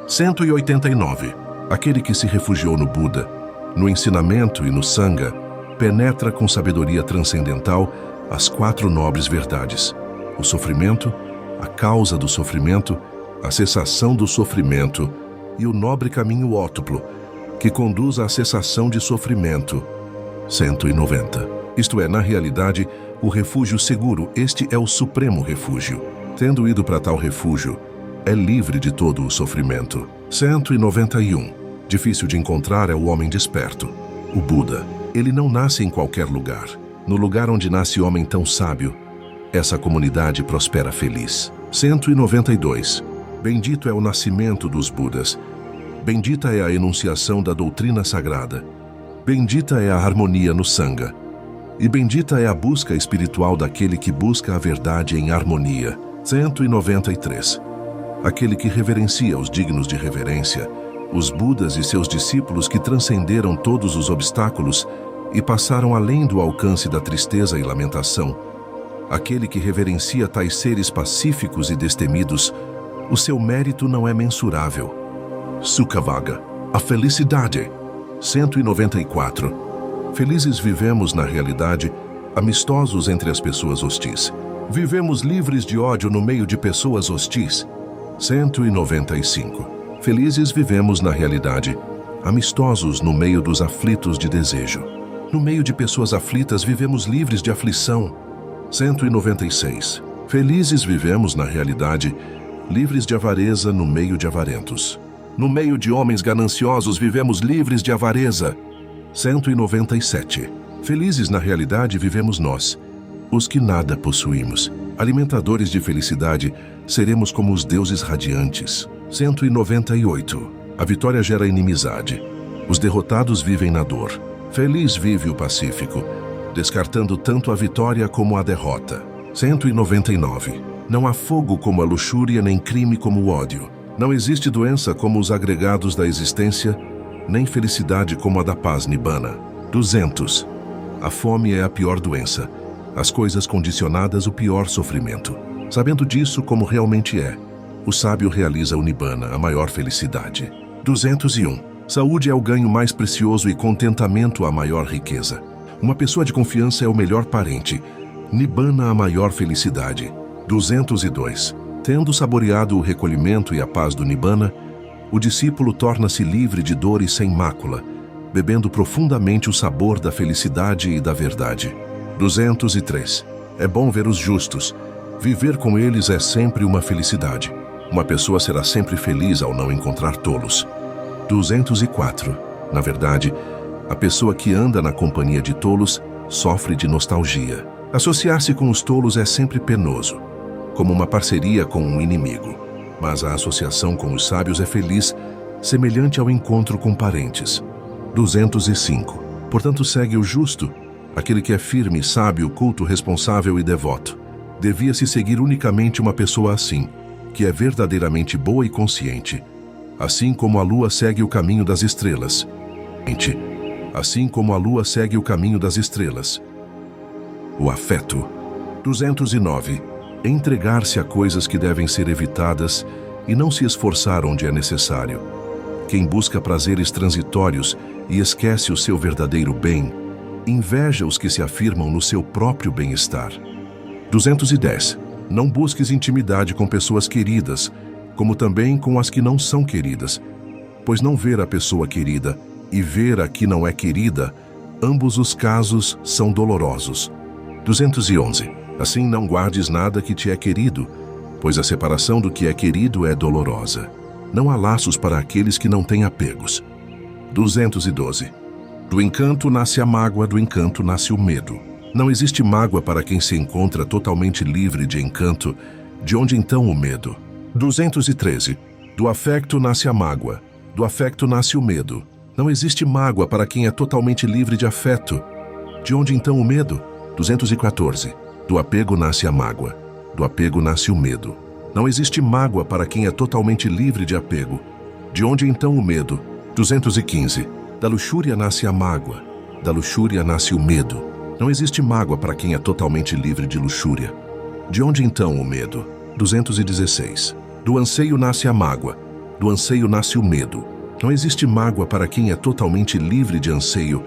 189. Aquele que se refugiou no Buda, no ensinamento e no Sangha, penetra com sabedoria transcendental as 4 nobres verdades: o sofrimento, a causa do sofrimento, a cessação do sofrimento e o nobre caminho ótuplo, que conduz à cessação de sofrimento. 190. Isto é, na realidade, o refúgio seguro. Este é o supremo refúgio. Tendo ido para tal refúgio, é livre de todo o sofrimento. 191. Difícil de encontrar é o homem desperto, o Buda. Ele não nasce em qualquer lugar. No lugar onde nasce homem tão sábio, essa comunidade prospera feliz. 192. Bendito é o nascimento dos Budas. Bendita é a enunciação da doutrina sagrada. Bendita é a harmonia no Sangha. E bendita é a busca espiritual daquele que busca a verdade em harmonia. 193. Aquele que reverencia os dignos de reverência, os Budas e seus discípulos que transcenderam todos os obstáculos e passaram além do alcance da tristeza e lamentação. Aquele que reverencia tais seres pacíficos e destemidos, o seu mérito não é mensurável. Sukhavagga, a felicidade. 194. Felizes vivemos, na realidade, amistosos entre as pessoas hostis. Vivemos livres de ódio no meio de pessoas hostis. 195. Felizes vivemos, na realidade, amistosos no meio dos aflitos de desejo. No meio de pessoas aflitas, vivemos livres de aflição. 196. Felizes vivemos, na realidade, livres de avareza no meio de avarentos. No meio de homens gananciosos, vivemos livres de avareza. 197. Felizes, na realidade, vivemos nós, os que nada possuímos. Alimentadores de felicidade, seremos como os deuses radiantes. 198. A vitória gera inimizade. Os derrotados vivem na dor. Feliz vive o pacífico, descartando tanto a vitória como a derrota. 199. Não há fogo como a luxúria, nem crime como o ódio. Não existe doença como os agregados da existência, nem felicidade como a da paz nibbana. 200. A fome é a pior doença, as coisas condicionadas o pior sofrimento. Sabendo disso como realmente é, o sábio realiza o nibbana, a maior felicidade. 201. Saúde é o ganho mais precioso e contentamento a maior riqueza. Uma pessoa de confiança é o melhor parente. Nibbana a maior felicidade. 202. Tendo saboreado o recolhimento e a paz do nibbana, o discípulo torna-se livre de dor e sem mácula, bebendo profundamente o sabor da felicidade e da verdade. 203. É bom ver os justos. Viver com eles é sempre uma felicidade. Uma pessoa será sempre feliz ao não encontrar tolos. 204. Na verdade, a pessoa que anda na companhia de tolos sofre de nostalgia. Associar-se com os tolos é sempre penoso, como uma parceria com um inimigo. Mas a associação com os sábios é feliz, semelhante ao encontro com parentes. 205. Portanto, segue o justo, aquele que é firme, sábio, culto, responsável e devoto. Devia-se seguir unicamente uma pessoa assim, que é verdadeiramente boa e consciente, assim como a lua segue o caminho das estrelas. assim como a lua segue o caminho das estrelas. O afeto. 209. Entregar-se a coisas que devem ser evitadas e não se esforçar onde é necessário. Quem busca prazeres transitórios e esquece o seu verdadeiro bem, inveja os que se afirmam no seu próprio bem-estar. 210. Não busques intimidade com pessoas queridas, como também com as que não são queridas, pois não ver a pessoa querida e ver a que não é querida, ambos os casos são dolorosos. 211. Assim não guardes nada que te é querido, pois a separação do que é querido é dolorosa. Não há laços para aqueles que não têm apegos. 212. Do encanto nasce a mágoa, do encanto nasce o medo. Não existe mágoa para quem se encontra totalmente livre de encanto, de onde então o medo? 213. Do afecto nasce a mágoa, do afecto nasce o medo. Não existe mágoa para quem é totalmente livre de afeto, de onde então o medo? 214. Do apego nasce a mágoa, do apego nasce o medo. Não existe mágoa para quem é totalmente livre de apego, de onde então o medo? 215. Da luxúria nasce a mágoa, da luxúria nasce o medo. Não existe mágoa para quem é totalmente livre de luxúria. De onde então o medo? 216. Do anseio nasce a mágoa, do anseio nasce o medo. Não existe mágoa para quem é totalmente livre de anseio.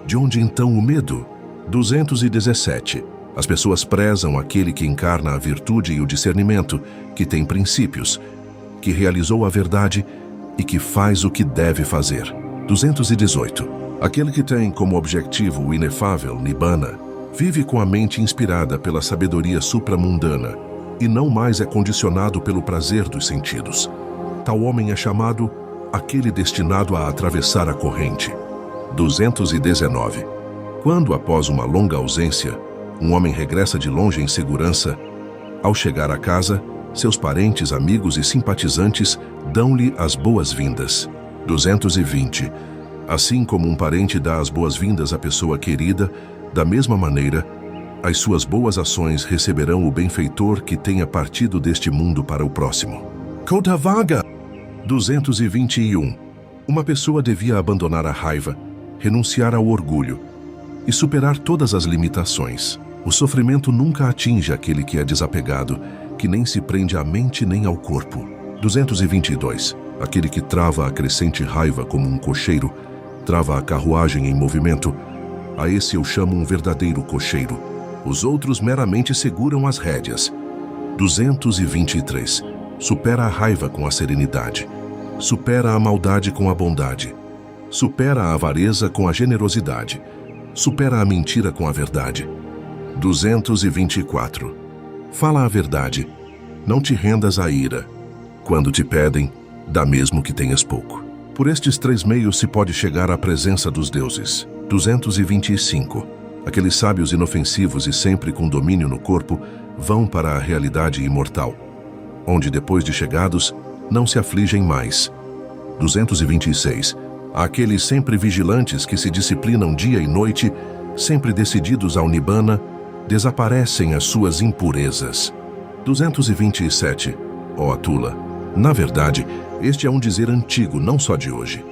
De onde então o medo? 217. As pessoas prezam aquele que encarna a virtude e o discernimento, que tem princípios, que realizou a verdade e que faz o que deve fazer. 218. Aquele que tem como objetivo o inefável Nibbana, vive com a mente inspirada pela sabedoria supramundana e não mais é condicionado pelo prazer dos sentidos. Tal homem é chamado aquele destinado a atravessar a corrente. 219. Quando, após uma longa ausência, um homem regressa de longe em segurança, ao chegar à casa, seus parentes, amigos e simpatizantes dão-lhe as boas-vindas. 220. Assim como um parente dá as boas-vindas à pessoa querida, da mesma maneira, as suas boas ações receberão o benfeitor que tenha partido deste mundo para o próximo. Kodavaga! 221. Uma pessoa devia abandonar a raiva, renunciar ao orgulho e superar todas as limitações. O sofrimento nunca atinge aquele que é desapegado, que nem se prende à mente nem ao corpo. 222. Aquele que trava a crescente raiva como um cocheiro, trava a carruagem em movimento. A esse eu chamo um verdadeiro cocheiro. Os outros meramente seguram as rédeas. 223. Supera a raiva com a serenidade. Supera a maldade com a bondade. Supera a avareza com a generosidade. Supera a mentira com a verdade. 224. Fala a verdade. Não te rendas à ira. Quando te pedem, dá mesmo que tenhas pouco. Por estes 3 meios se pode chegar à presença dos deuses. 225. Aqueles sábios inofensivos e sempre com domínio no corpo vão para a realidade imortal, onde depois de chegados, não se afligem mais. 226. Aqueles sempre vigilantes que se disciplinam dia e noite, sempre decididos ao Nibbana, desaparecem as suas impurezas. 227. Ó Atula, na verdade, este é um dizer antigo, não só de hoje.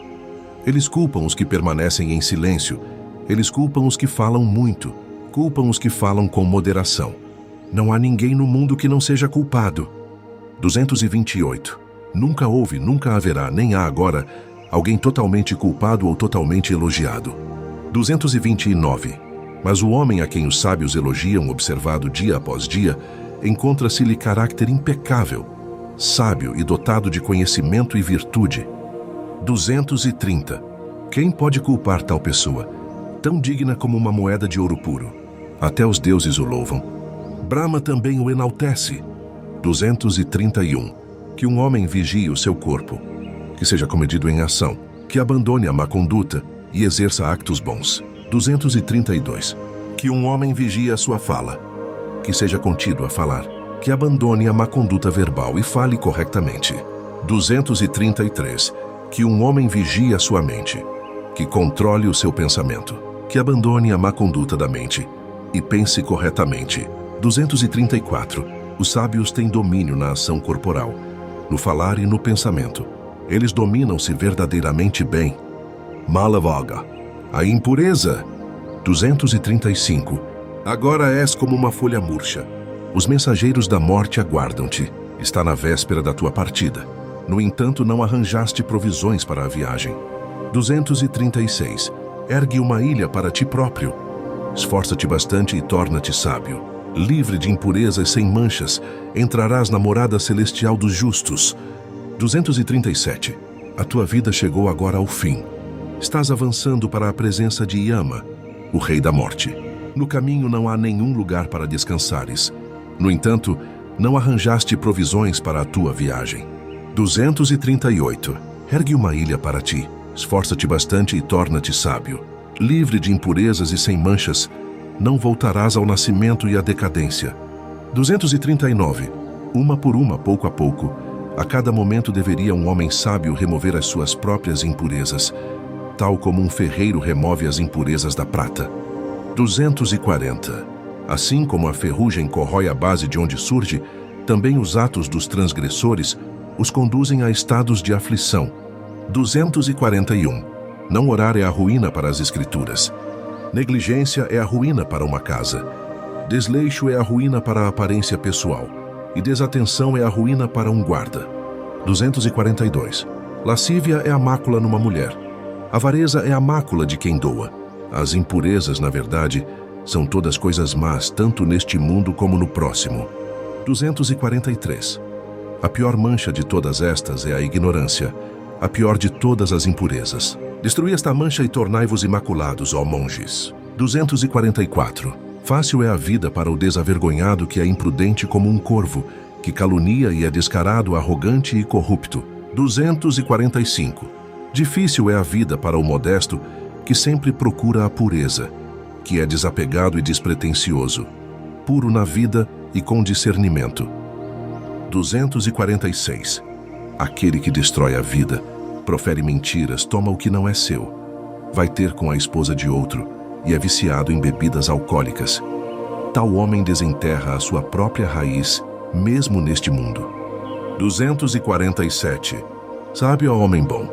Eles culpam os que permanecem em silêncio, eles culpam os que falam muito, culpam os que falam com moderação. Não há ninguém no mundo que não seja culpado. 228. Nunca houve, nunca haverá, nem há agora, alguém totalmente culpado ou totalmente elogiado. 229. Mas o homem a quem os sábios elogiam, observado dia após dia, encontra-se-lhe caráter impecável, sábio e dotado de conhecimento e virtude. 230. Quem pode culpar tal pessoa, tão digna como uma moeda de ouro puro? Até os deuses o louvam. Brahma também o enaltece. 231. Que um homem vigie o seu corpo, que seja comedido em ação, que abandone a má conduta e exerça actos bons. 232. Que um homem vigie a sua fala, que seja contido a falar, que abandone a má conduta verbal e fale corretamente. 233. Que um homem vigie a sua mente, que controle o seu pensamento, que abandone a má conduta da mente e pense corretamente. 234. Os sábios têm domínio na ação corporal, no falar e no pensamento. Eles dominam-se verdadeiramente bem. Malavaga. A impureza. 235. Agora és como uma folha murcha. Os mensageiros da morte aguardam-te. Está na véspera da tua partida. No entanto, não arranjaste provisões para a viagem. 236. Ergue uma ilha para ti próprio. Esforça-te bastante e torna-te sábio. Livre de impurezas sem manchas, entrarás na morada celestial dos justos. 237. A tua vida chegou agora ao fim. Estás avançando para a presença de Yama, o rei da morte. No caminho não há nenhum lugar para descansares. No entanto, não arranjaste provisões para a tua viagem. 238. Ergue uma ilha para ti. Esforça-te bastante e torna-te sábio. Livre de impurezas e sem manchas, não voltarás ao nascimento e à decadência. 239. Uma por uma, pouco a pouco, a cada momento deveria um homem sábio remover as suas próprias impurezas, tal como um ferreiro remove as impurezas da prata. 240. Assim como a ferrugem corrói a base de onde surge, também os atos dos transgressores os conduzem a estados de aflição. 241. Não orar é a ruína para as escrituras. Negligência é a ruína para uma casa. Desleixo é a ruína para a aparência pessoal. E desatenção é a ruína para um guarda. 242. Lascívia é a mácula numa mulher. Avareza é a mácula de quem doa. As impurezas, na verdade, são todas coisas más, tanto neste mundo como no próximo. 243. A pior mancha de todas estas é a ignorância, a pior de todas as impurezas. Destruí esta mancha e tornai-vos imaculados, ó monges. 244. Fácil é a vida para o desavergonhado que é imprudente como um corvo, que calunia e é descarado, arrogante e corrupto. 245. Difícil é a vida para o modesto que sempre procura a pureza, que é desapegado e despretensioso, puro na vida e com discernimento. 246. Aquele que destrói a vida, profere mentiras, toma o que não é seu, vai ter com a esposa de outro e é viciado em bebidas alcoólicas. Tal homem desenterra a sua própria raiz, mesmo neste mundo. 247. Sabe, ó homem bom,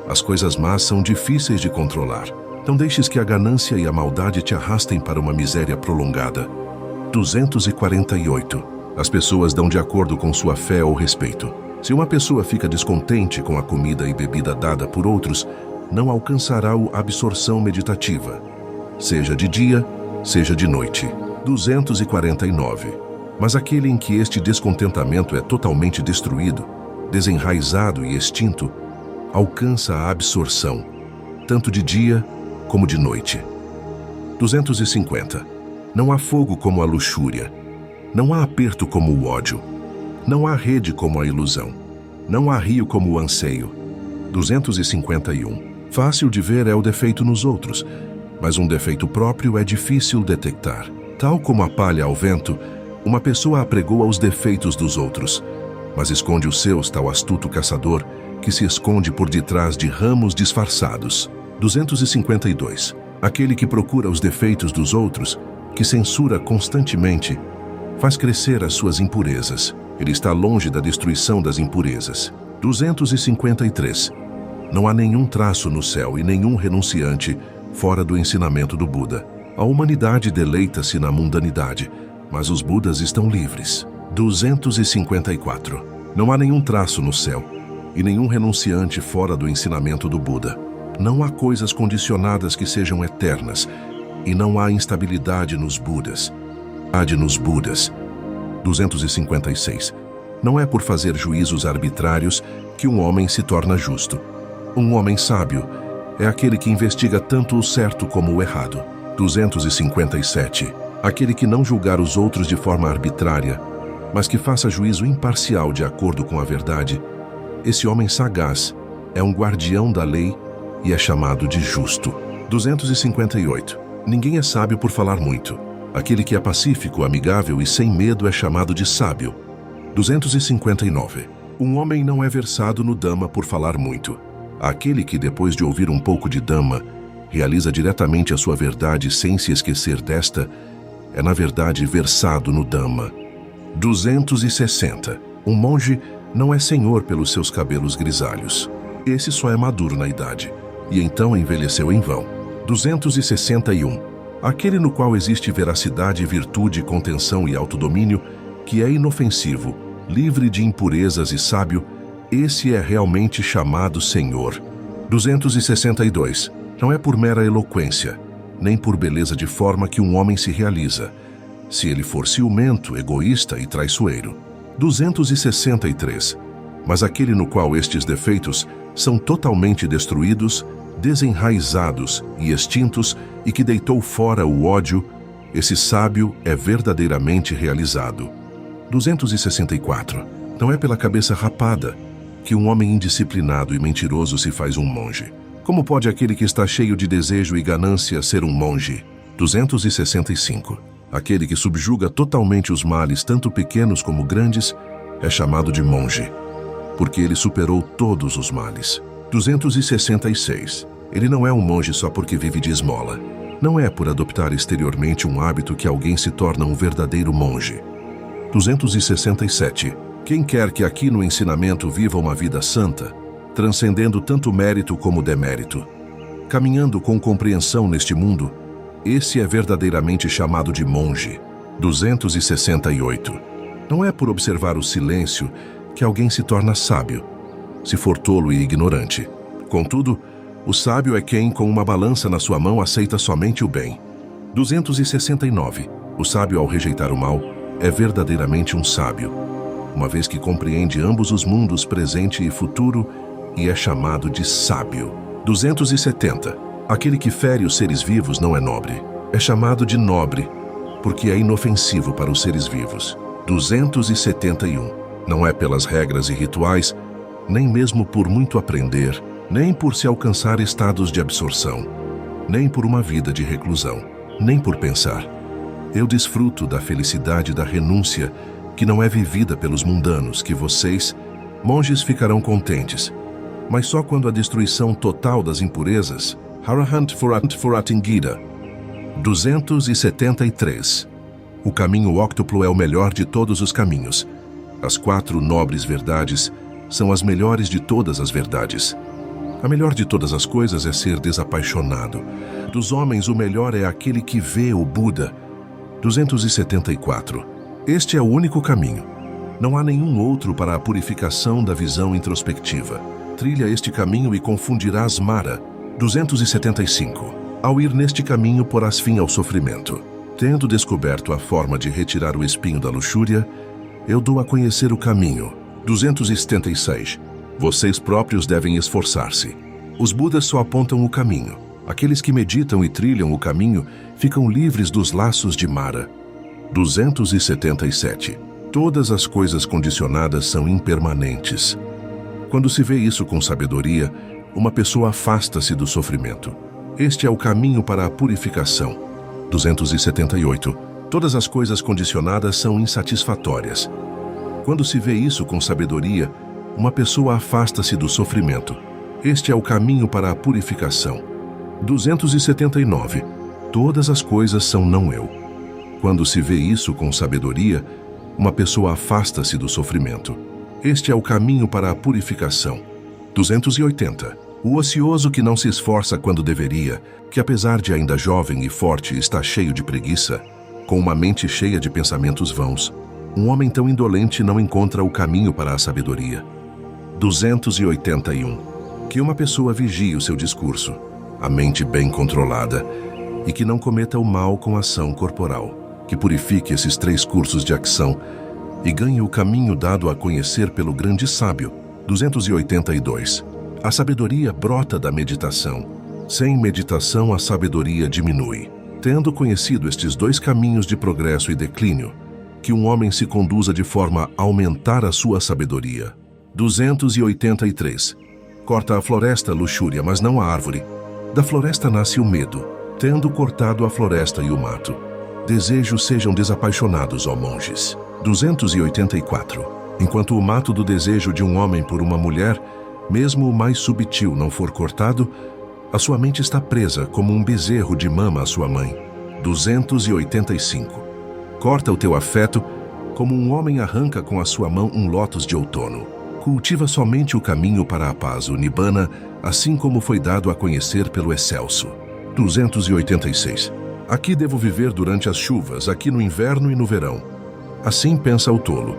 as coisas más são difíceis de controlar. Não deixes que a ganância e a maldade te arrastem para uma miséria prolongada. 248. As pessoas dão de acordo com sua fé ou respeito. Se uma pessoa fica descontente com a comida e bebida dada por outros, não alcançará a absorção meditativa, seja de dia, seja de noite. 249. Mas aquele em que este descontentamento é totalmente destruído, desenraizado e extinto, alcança a absorção, tanto de dia como de noite. 250. Não há fogo como a luxúria, não há aperto como o ódio, não há rede como a ilusão, não há rio como o anseio. 251. Fácil de ver é o defeito nos outros, mas um defeito próprio é difícil detectar. Tal como a palha ao vento, uma pessoa apregoa os defeitos dos outros, mas esconde os seus, tal astuto caçador, que se esconde por detrás de ramos disfarçados. 252. Aquele que procura os defeitos dos outros, que censura constantemente, faz crescer as suas impurezas. Ele está longe da destruição das impurezas. 253. Não há nenhum traço no céu e nenhum renunciante fora do ensinamento do Buda. A humanidade deleita-se na mundanidade, mas os Budas estão livres. 254. Não há nenhum traço no céu e nenhum renunciante fora do ensinamento do Buda. Não há coisas condicionadas que sejam eternas e não há instabilidade nos Budas. 256. Não é por fazer juízos arbitrários que um homem se torna justo. Um homem sábio é aquele que investiga tanto o certo como o errado. 257. Aquele que não julgar os outros de forma arbitrária, mas que faça juízo imparcial de acordo com a verdade. Esse homem sagaz é um guardião da lei e é chamado de justo. 258. Ninguém é sábio por falar muito. Aquele que é pacífico, amigável e sem medo é chamado de sábio. 259. Um homem não é versado no Dhamma por falar muito. Aquele que, depois de ouvir um pouco de Dhamma, realiza diretamente a sua verdade sem se esquecer desta, é na verdade versado no Dhamma. 260. Um monge não é senhor pelos seus cabelos grisalhos. Esse só é maduro na idade, e então envelheceu em vão. 261. Aquele no qual existe veracidade, virtude, contenção e autodomínio, que é inofensivo, livre de impurezas e sábio, esse é realmente chamado Senhor. 262. Não é por mera eloquência, nem por beleza de forma que um homem se realiza, se ele for ciumento, egoísta e traiçoeiro. 263. Mas aquele no qual estes defeitos são totalmente destruídos, desenraizados e extintos, e que deitou fora o ódio, esse sábio é verdadeiramente realizado. 264. Não é pela cabeça rapada que um homem indisciplinado e mentiroso se faz um monge. Como pode aquele que está cheio de desejo e ganância ser um monge? 265. Aquele que subjuga totalmente os males, tanto pequenos como grandes, é chamado de monge, porque ele superou todos os males. 266. Ele não é um monge só porque vive de esmola. Não é por adoptar exteriormente um hábito que alguém se torna um verdadeiro monge. 267. Quem quer que aqui no ensinamento viva uma vida santa, transcendendo tanto mérito como demérito, caminhando com compreensão neste mundo, esse é verdadeiramente chamado de monge. 268. Não é por observar o silêncio que alguém se torna sábio, se for tolo e ignorante. Contudo, o sábio é quem, com uma balança na sua mão, aceita somente o bem. 269. O sábio, ao rejeitar o mal, é verdadeiramente um sábio, uma vez que compreende ambos os mundos, presente e futuro, e é chamado de sábio. 270. Aquele que fere os seres vivos não é nobre. É chamado de nobre, porque é inofensivo para os seres vivos. 271. Não é pelas regras e rituais, nem mesmo por muito aprender, nem por se alcançar estados de absorção, nem por uma vida de reclusão, nem por pensar: eu desfruto da felicidade da renúncia que não é vivida pelos mundanos, que vocês, monges, ficarão contentes, mas só quando a destruição total das impurezas. Arahant Furatingida. 273. O caminho óctuplo é o melhor de todos os caminhos. As 4 nobres verdades são as melhores de todas as verdades. A melhor de todas as coisas é ser desapaixonado. Dos homens, o melhor é aquele que vê o Buda. 274. Este é o único caminho. Não há nenhum outro para a purificação da visão introspectiva. Trilha este caminho e confundirás Mara. 275. Ao ir neste caminho, porás fim ao sofrimento. Tendo descoberto a forma de retirar o espinho da luxúria, eu dou a conhecer o caminho. 276. Vocês próprios devem esforçar-se. Os Budas só apontam o caminho. Aqueles que meditam e trilham o caminho ficam livres dos laços de Mara. 277. Todas as coisas condicionadas são impermanentes. Quando se vê isso com sabedoria, uma pessoa afasta-se do sofrimento. Este é o caminho para a purificação. 278. Todas as coisas condicionadas são insatisfatórias. Quando se vê isso com sabedoria, uma pessoa afasta-se do sofrimento. Este é o caminho para a purificação. 279. Todas as coisas são não eu. Quando se vê isso com sabedoria, uma pessoa afasta-se do sofrimento. Este é o caminho para a purificação. 280. O ocioso que não se esforça quando deveria, que apesar de ainda jovem e forte está cheio de preguiça, com uma mente cheia de pensamentos vãos, um homem tão indolente não encontra o caminho para a sabedoria. 281. Que uma pessoa vigie o seu discurso, a mente bem controlada, e que não cometa o mal com ação corporal, que purifique esses 3 cursos de ação e ganhe o caminho dado a conhecer pelo grande sábio. 282. A sabedoria brota da meditação. Sem meditação, a sabedoria diminui. Tendo conhecido estes 2 caminhos de progresso e declínio, que um homem se conduza de forma a aumentar a sua sabedoria. 283. Corta a floresta a luxúria, mas não a árvore. Da floresta nasce o medo. Tendo cortado a floresta e o mato, desejos sejam desapaixonados, ó monges. 284. Enquanto o mato do desejo de um homem por uma mulher, mesmo o mais subtil, não for cortado, a sua mente está presa como um bezerro de mama à sua mãe. 285. Corta o teu afeto como um homem arranca com a sua mão um lótus de outono. Cultiva somente o caminho para a paz, o Nibbana, assim como foi dado a conhecer pelo Excelso. 286. Aqui devo viver durante as chuvas, aqui no inverno e no verão. Assim pensa o tolo.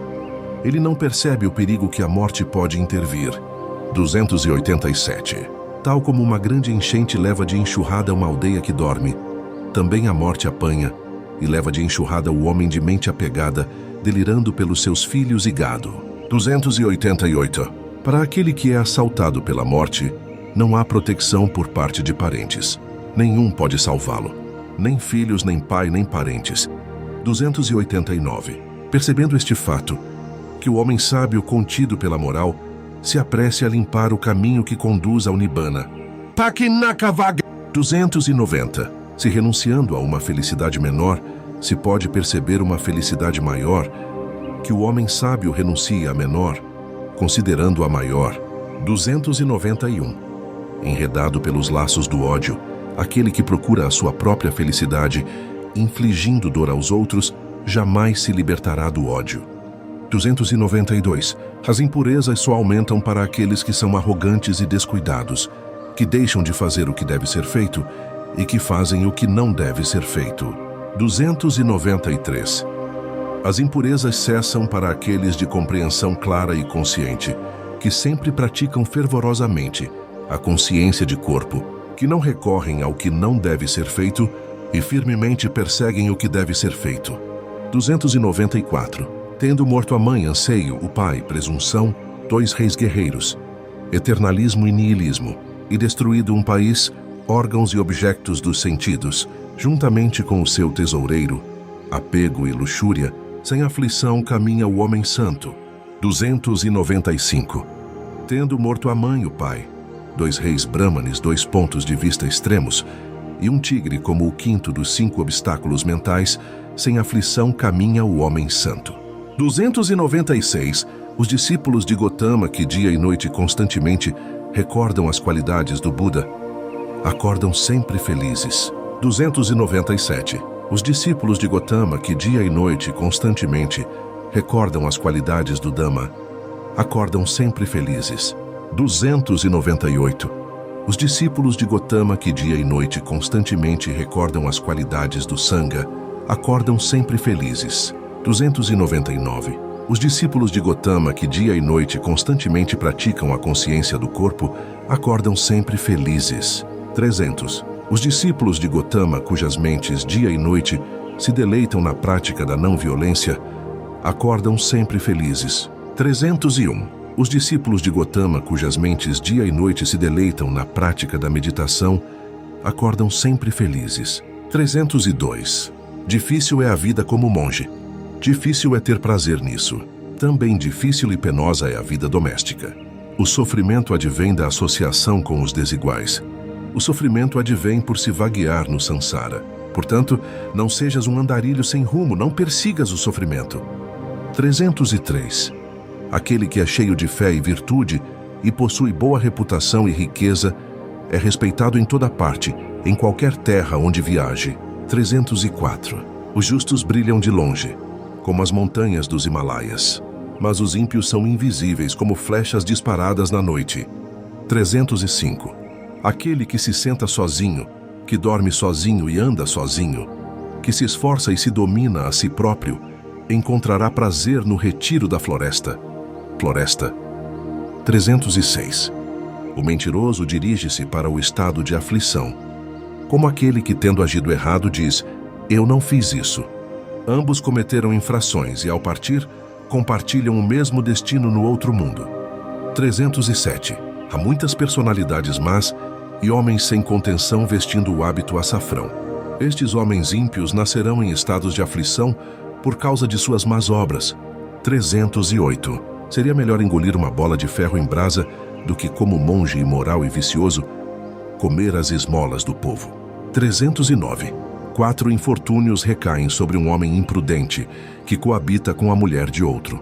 Ele não percebe o perigo que a morte pode intervir. 287. Tal como uma grande enchente leva de enxurrada uma aldeia que dorme, também a morte apanha e leva de enxurrada o homem de mente apegada, delirando pelos seus filhos e gado. 288. Para aquele que é assaltado pela morte, não há proteção por parte de parentes. Nenhum pode salvá-lo. Nem filhos, nem pai, nem parentes. 289. Percebendo este fato, que o homem sábio contido pela moral se apresse a limpar o caminho que conduz ao Nibbana. 290. Se renunciando a uma felicidade menor, se pode perceber uma felicidade maior, que o homem sábio renuncia à menor, considerando a maior. 291. Enredado pelos laços do ódio, aquele que procura a sua própria felicidade, infligindo dor aos outros, jamais se libertará do ódio. 292. As impurezas só aumentam para aqueles que são arrogantes e descuidados, que deixam de fazer o que deve ser feito e que fazem o que não deve ser feito. 293. As impurezas cessam para aqueles de compreensão clara e consciente, que sempre praticam fervorosamente a consciência de corpo, que não recorrem ao que não deve ser feito e firmemente perseguem o que deve ser feito. 294. Tendo morto a mãe, anseio, o pai, presunção, 2 reis guerreiros, eternalismo e niilismo, e destruído um país, órgãos e objetos dos sentidos, juntamente com o seu tesoureiro, apego e luxúria, sem aflição caminha o homem santo. 295. Tendo morto a mãe, o pai, 2 reis brahmanes, 2 pontos de vista extremos, e um tigre como o quinto dos 5 obstáculos mentais, sem aflição caminha o homem santo. 296. Os discípulos de Gotama que dia e noite constantemente recordam as qualidades do Buda, acordam sempre felizes. 297. Os discípulos de Gotama que dia e noite constantemente recordam as qualidades do Dhamma, acordam sempre felizes. 298. Os discípulos de Gotama que dia e noite constantemente recordam as qualidades do Sangha, acordam sempre felizes. 299. Os discípulos de Gotama que dia e noite constantemente praticam a consciência do corpo, acordam sempre felizes. 300. Os discípulos de Gotama cujas mentes dia e noite se deleitam na prática da não-violência, acordam sempre felizes. 301. Os discípulos de Gotama cujas mentes dia e noite se deleitam na prática da meditação, acordam sempre felizes. 302. Difícil é a vida como monge. Difícil é ter prazer nisso. Também difícil e penosa é a vida doméstica. O sofrimento advém da associação com os desiguais. O sofrimento advém por se vaguear no samsara. Portanto, não sejas um andarilho sem rumo, não persigas o sofrimento. 303. Aquele que é cheio de fé e virtude e possui boa reputação e riqueza é respeitado em toda parte, em qualquer terra onde viaje. 304. Os justos brilham de longe, como as montanhas dos Himalaias, mas os ímpios são invisíveis como flechas disparadas na noite. 305. Aquele que se senta sozinho, que dorme sozinho e anda sozinho, que se esforça e se domina a si próprio, encontrará prazer no retiro da floresta. 306. O mentiroso dirige-se para o estado de aflição, como aquele que, tendo agido errado, diz: eu não fiz isso. Ambos cometeram infrações e, ao partir, compartilham o mesmo destino no outro mundo. 307. Há muitas personalidades más e homens sem contenção vestindo o hábito açafrão. Estes homens ímpios nascerão em estados de aflição por causa de suas más obras. 308. Seria melhor engolir uma bola de ferro em brasa do que, como monge imoral e vicioso, comer as esmolas do povo. 309. 4 infortúnios recaem sobre um homem imprudente que coabita com a mulher de outro: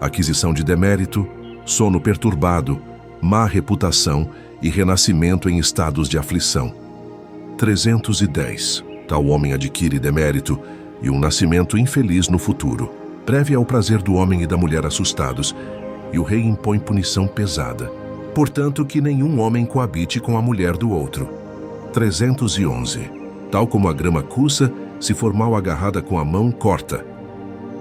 aquisição de demérito, sono perturbado, má reputação e renascimento em estados de aflição. 310. Tal homem adquire demérito e um nascimento infeliz no futuro. Breve é o prazer do homem e da mulher assustados, e o rei impõe punição pesada. Portanto, que nenhum homem coabite com a mulher do outro. 311. Tal como a grama cuça, se for mal agarrada com a mão, corta.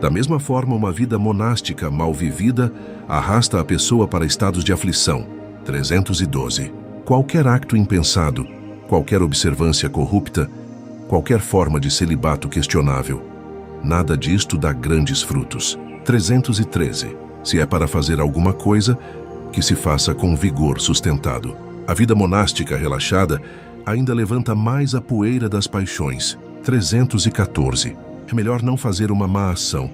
Da mesma forma, uma vida monástica mal vivida arrasta a pessoa para estados de aflição. 312. Qualquer acto impensado, qualquer observância corrupta, qualquer forma de celibato questionável, nada disto dá grandes frutos. 313. Se é para fazer alguma coisa, que se faça com vigor sustentado. A vida monástica relaxada ainda levanta mais a poeira das paixões. 314. É melhor não fazer uma má ação,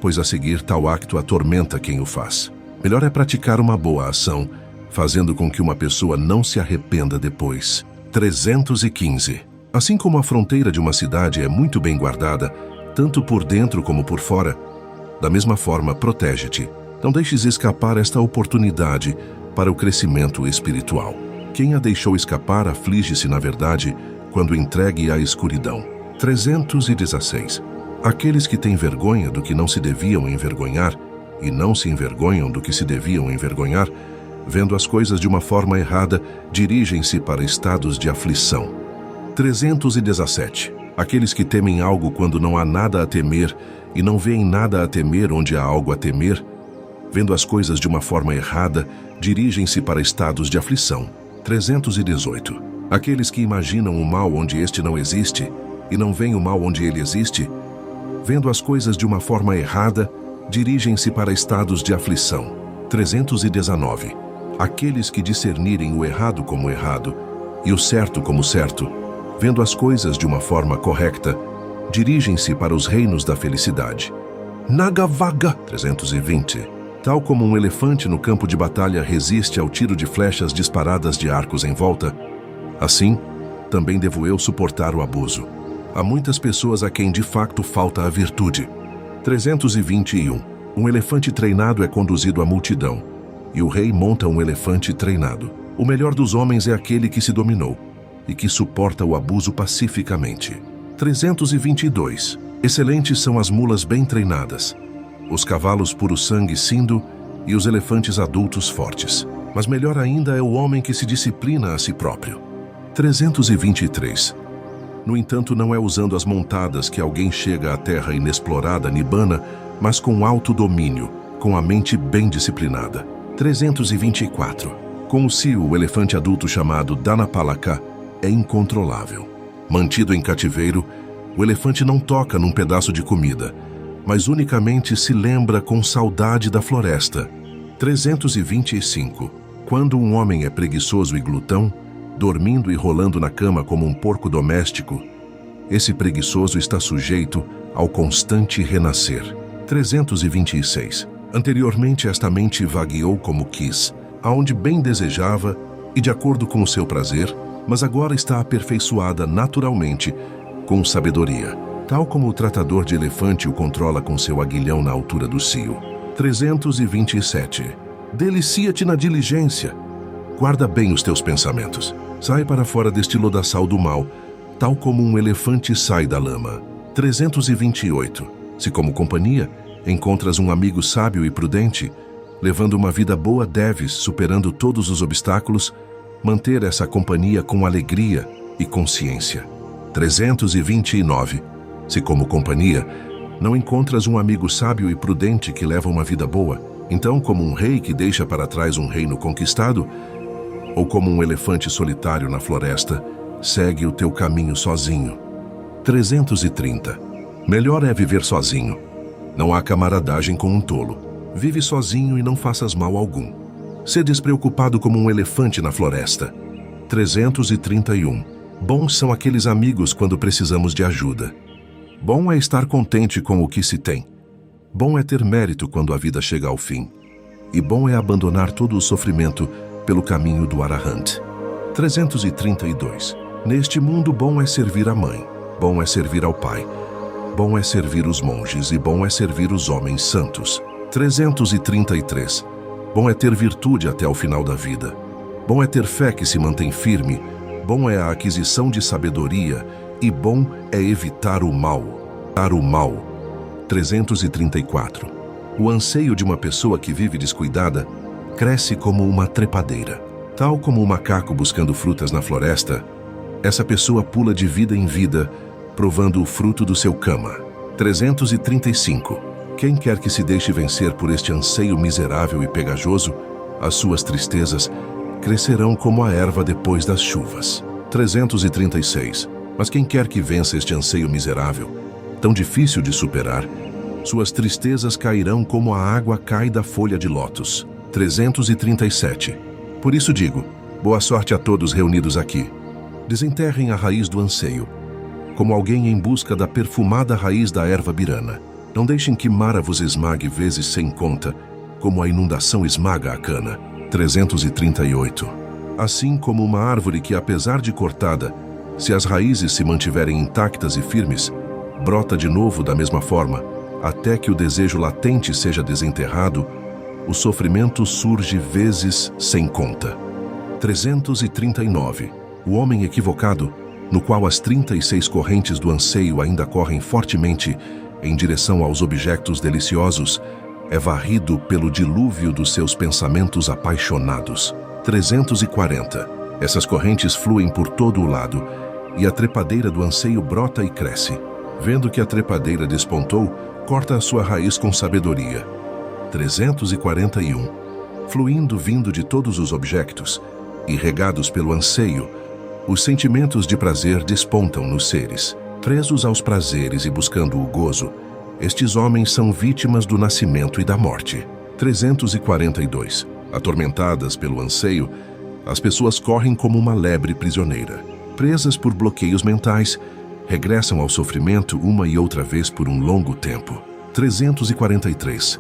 pois a seguir tal acto atormenta quem o faz. Melhor é praticar uma boa ação, fazendo com que uma pessoa não se arrependa depois. 315. Assim como a fronteira de uma cidade é muito bem guardada, tanto por dentro como por fora, da mesma forma, protege-te. Não deixes escapar esta oportunidade para o crescimento espiritual. Quem a deixou escapar aflige-se, na verdade, quando entregue à escuridão. 316. Aqueles que têm vergonha do que não se deviam envergonhar e não se envergonham do que se deviam envergonhar, vendo as coisas de uma forma errada, dirigem-se para estados de aflição. 317. Aqueles que temem algo quando não há nada a temer e não veem nada a temer onde há algo a temer, vendo as coisas de uma forma errada, dirigem-se para estados de aflição. 318. Aqueles que imaginam o mal onde este não existe e não veem o mal onde ele existe, vendo as coisas de uma forma errada, dirigem-se para estados de aflição. 319. Aqueles que discernirem o errado como errado e o certo como certo, vendo as coisas de uma forma correta, dirigem-se para os reinos da felicidade. Nagavaga. 320. Tal como um elefante no campo de batalha resiste ao tiro de flechas disparadas de arcos em volta, assim, também devo eu suportar o abuso. Há muitas pessoas a quem de facto falta a virtude. 321. Um elefante treinado é conduzido à multidão, e o rei monta um elefante treinado. O melhor dos homens é aquele que se dominou e que suporta o abuso pacificamente. 322. Excelentes são as mulas bem treinadas, os cavalos puro sangue cindo e os elefantes adultos fortes. Mas melhor ainda é o homem que se disciplina a si próprio. 323. No entanto, não é usando as montadas que alguém chega à terra inexplorada Nibbana, mas com alto domínio, com a mente bem disciplinada. 324. Com o cio, o elefante adulto chamado Dhanapalaka é incontrolável. Mantido em cativeiro, o elefante não toca num pedaço de comida, mas unicamente se lembra com saudade da floresta. 325. Quando um homem é preguiçoso e glutão, dormindo e rolando na cama como um porco doméstico, esse preguiçoso está sujeito ao constante renascer. 326. Anteriormente esta mente vagueou como quis, aonde bem desejava e de acordo com o seu prazer, mas agora está aperfeiçoada naturalmente com sabedoria, tal como o tratador de elefante o controla com seu aguilhão na altura do cio. 327. Delicia-te na diligência. Guarda bem os teus pensamentos. Sai para fora deste lodaçal do mal, tal como um elefante sai da lama. 328. Se como companhia encontras um amigo sábio e prudente, levando uma vida boa deves, superando todos os obstáculos, manter essa companhia com alegria e consciência. 329. Se como companhia não encontras um amigo sábio e prudente que leva uma vida boa, então como um rei que deixa para trás um reino conquistado, ou como um elefante solitário na floresta, segue o teu caminho sozinho. 330. Melhor é viver sozinho. Não há camaradagem com um tolo. Vive sozinho e não faças mal algum. Sê despreocupado como um elefante na floresta. 331. Bons são aqueles amigos quando precisamos de ajuda. Bom é estar contente com o que se tem. Bom é ter mérito quando a vida chega ao fim. E bom é abandonar todo o sofrimento pelo caminho do Arahant. 332. Neste mundo, bom é servir a mãe, bom é servir ao pai, bom é servir os monges e bom é servir os homens santos. 333. Bom é ter virtude até o final da vida. Bom é ter fé que se mantém firme, bom é a aquisição de sabedoria e bom é evitar o mal. 334. O anseio de uma pessoa que vive descuidada cresce como uma trepadeira. Tal como o macaco buscando frutas na floresta, Essa pessoa pula de vida em vida, provando o fruto do seu cama. 335. Quem quer que se deixe vencer por este anseio miserável e pegajoso, as suas tristezas crescerão como a erva depois das chuvas. 336. Mas quem quer que vença este anseio miserável, tão difícil de superar, suas tristezas cairão como a água cai da folha de lótus. 337. Por isso digo, boa sorte a todos reunidos aqui. Desenterrem a raiz do anseio, como alguém em busca da perfumada raiz da erva birana. Não deixem que Mara vos esmague vezes sem conta, como a inundação esmaga a cana. 338. Assim como uma árvore que, apesar de cortada, se as raízes se mantiverem intactas e firmes, brota de novo da mesma forma, até que o desejo latente seja desenterrado, o sofrimento surge vezes sem conta. 339. O homem equivocado, no qual as 36 correntes do anseio ainda correm fortemente em direção aos objetos deliciosos, é varrido pelo dilúvio dos seus pensamentos apaixonados. 340. Essas correntes fluem por todo o lado, e a trepadeira do anseio brota e cresce. Vendo que a trepadeira despontou, corta a sua raiz com sabedoria. 341. Fluindo vindo de todos os objetos, e regados pelo anseio, os sentimentos de prazer despontam nos seres. Presos aos prazeres e buscando o gozo, estes homens são vítimas do nascimento e da morte. 342. Atormentadas pelo anseio, as pessoas correm como uma lebre prisioneira. Presas por bloqueios mentais, regressam ao sofrimento uma e outra vez por um longo tempo. 343.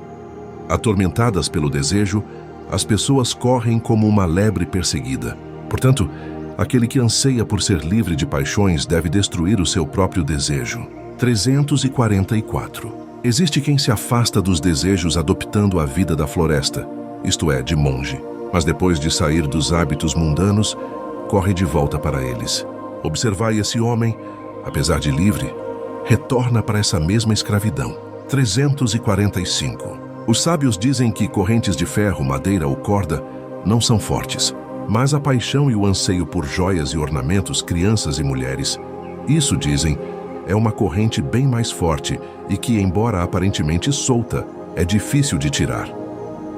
Atormentadas pelo desejo, as pessoas correm como uma lebre perseguida. Portanto, aquele que anseia por ser livre de paixões deve destruir o seu próprio desejo. 344. Existe quem se afasta dos desejos adoptando a vida da floresta, isto é, de monge, mas depois de sair dos hábitos mundanos, corre de volta para eles. Observai esse homem, apesar de livre, retorna para essa mesma escravidão. 345. Os sábios dizem que correntes de ferro, madeira ou corda não são fortes, mas a paixão e o anseio por joias e ornamentos, crianças e mulheres, isso, dizem, é uma corrente bem mais forte e que, embora aparentemente solta, é difícil de tirar.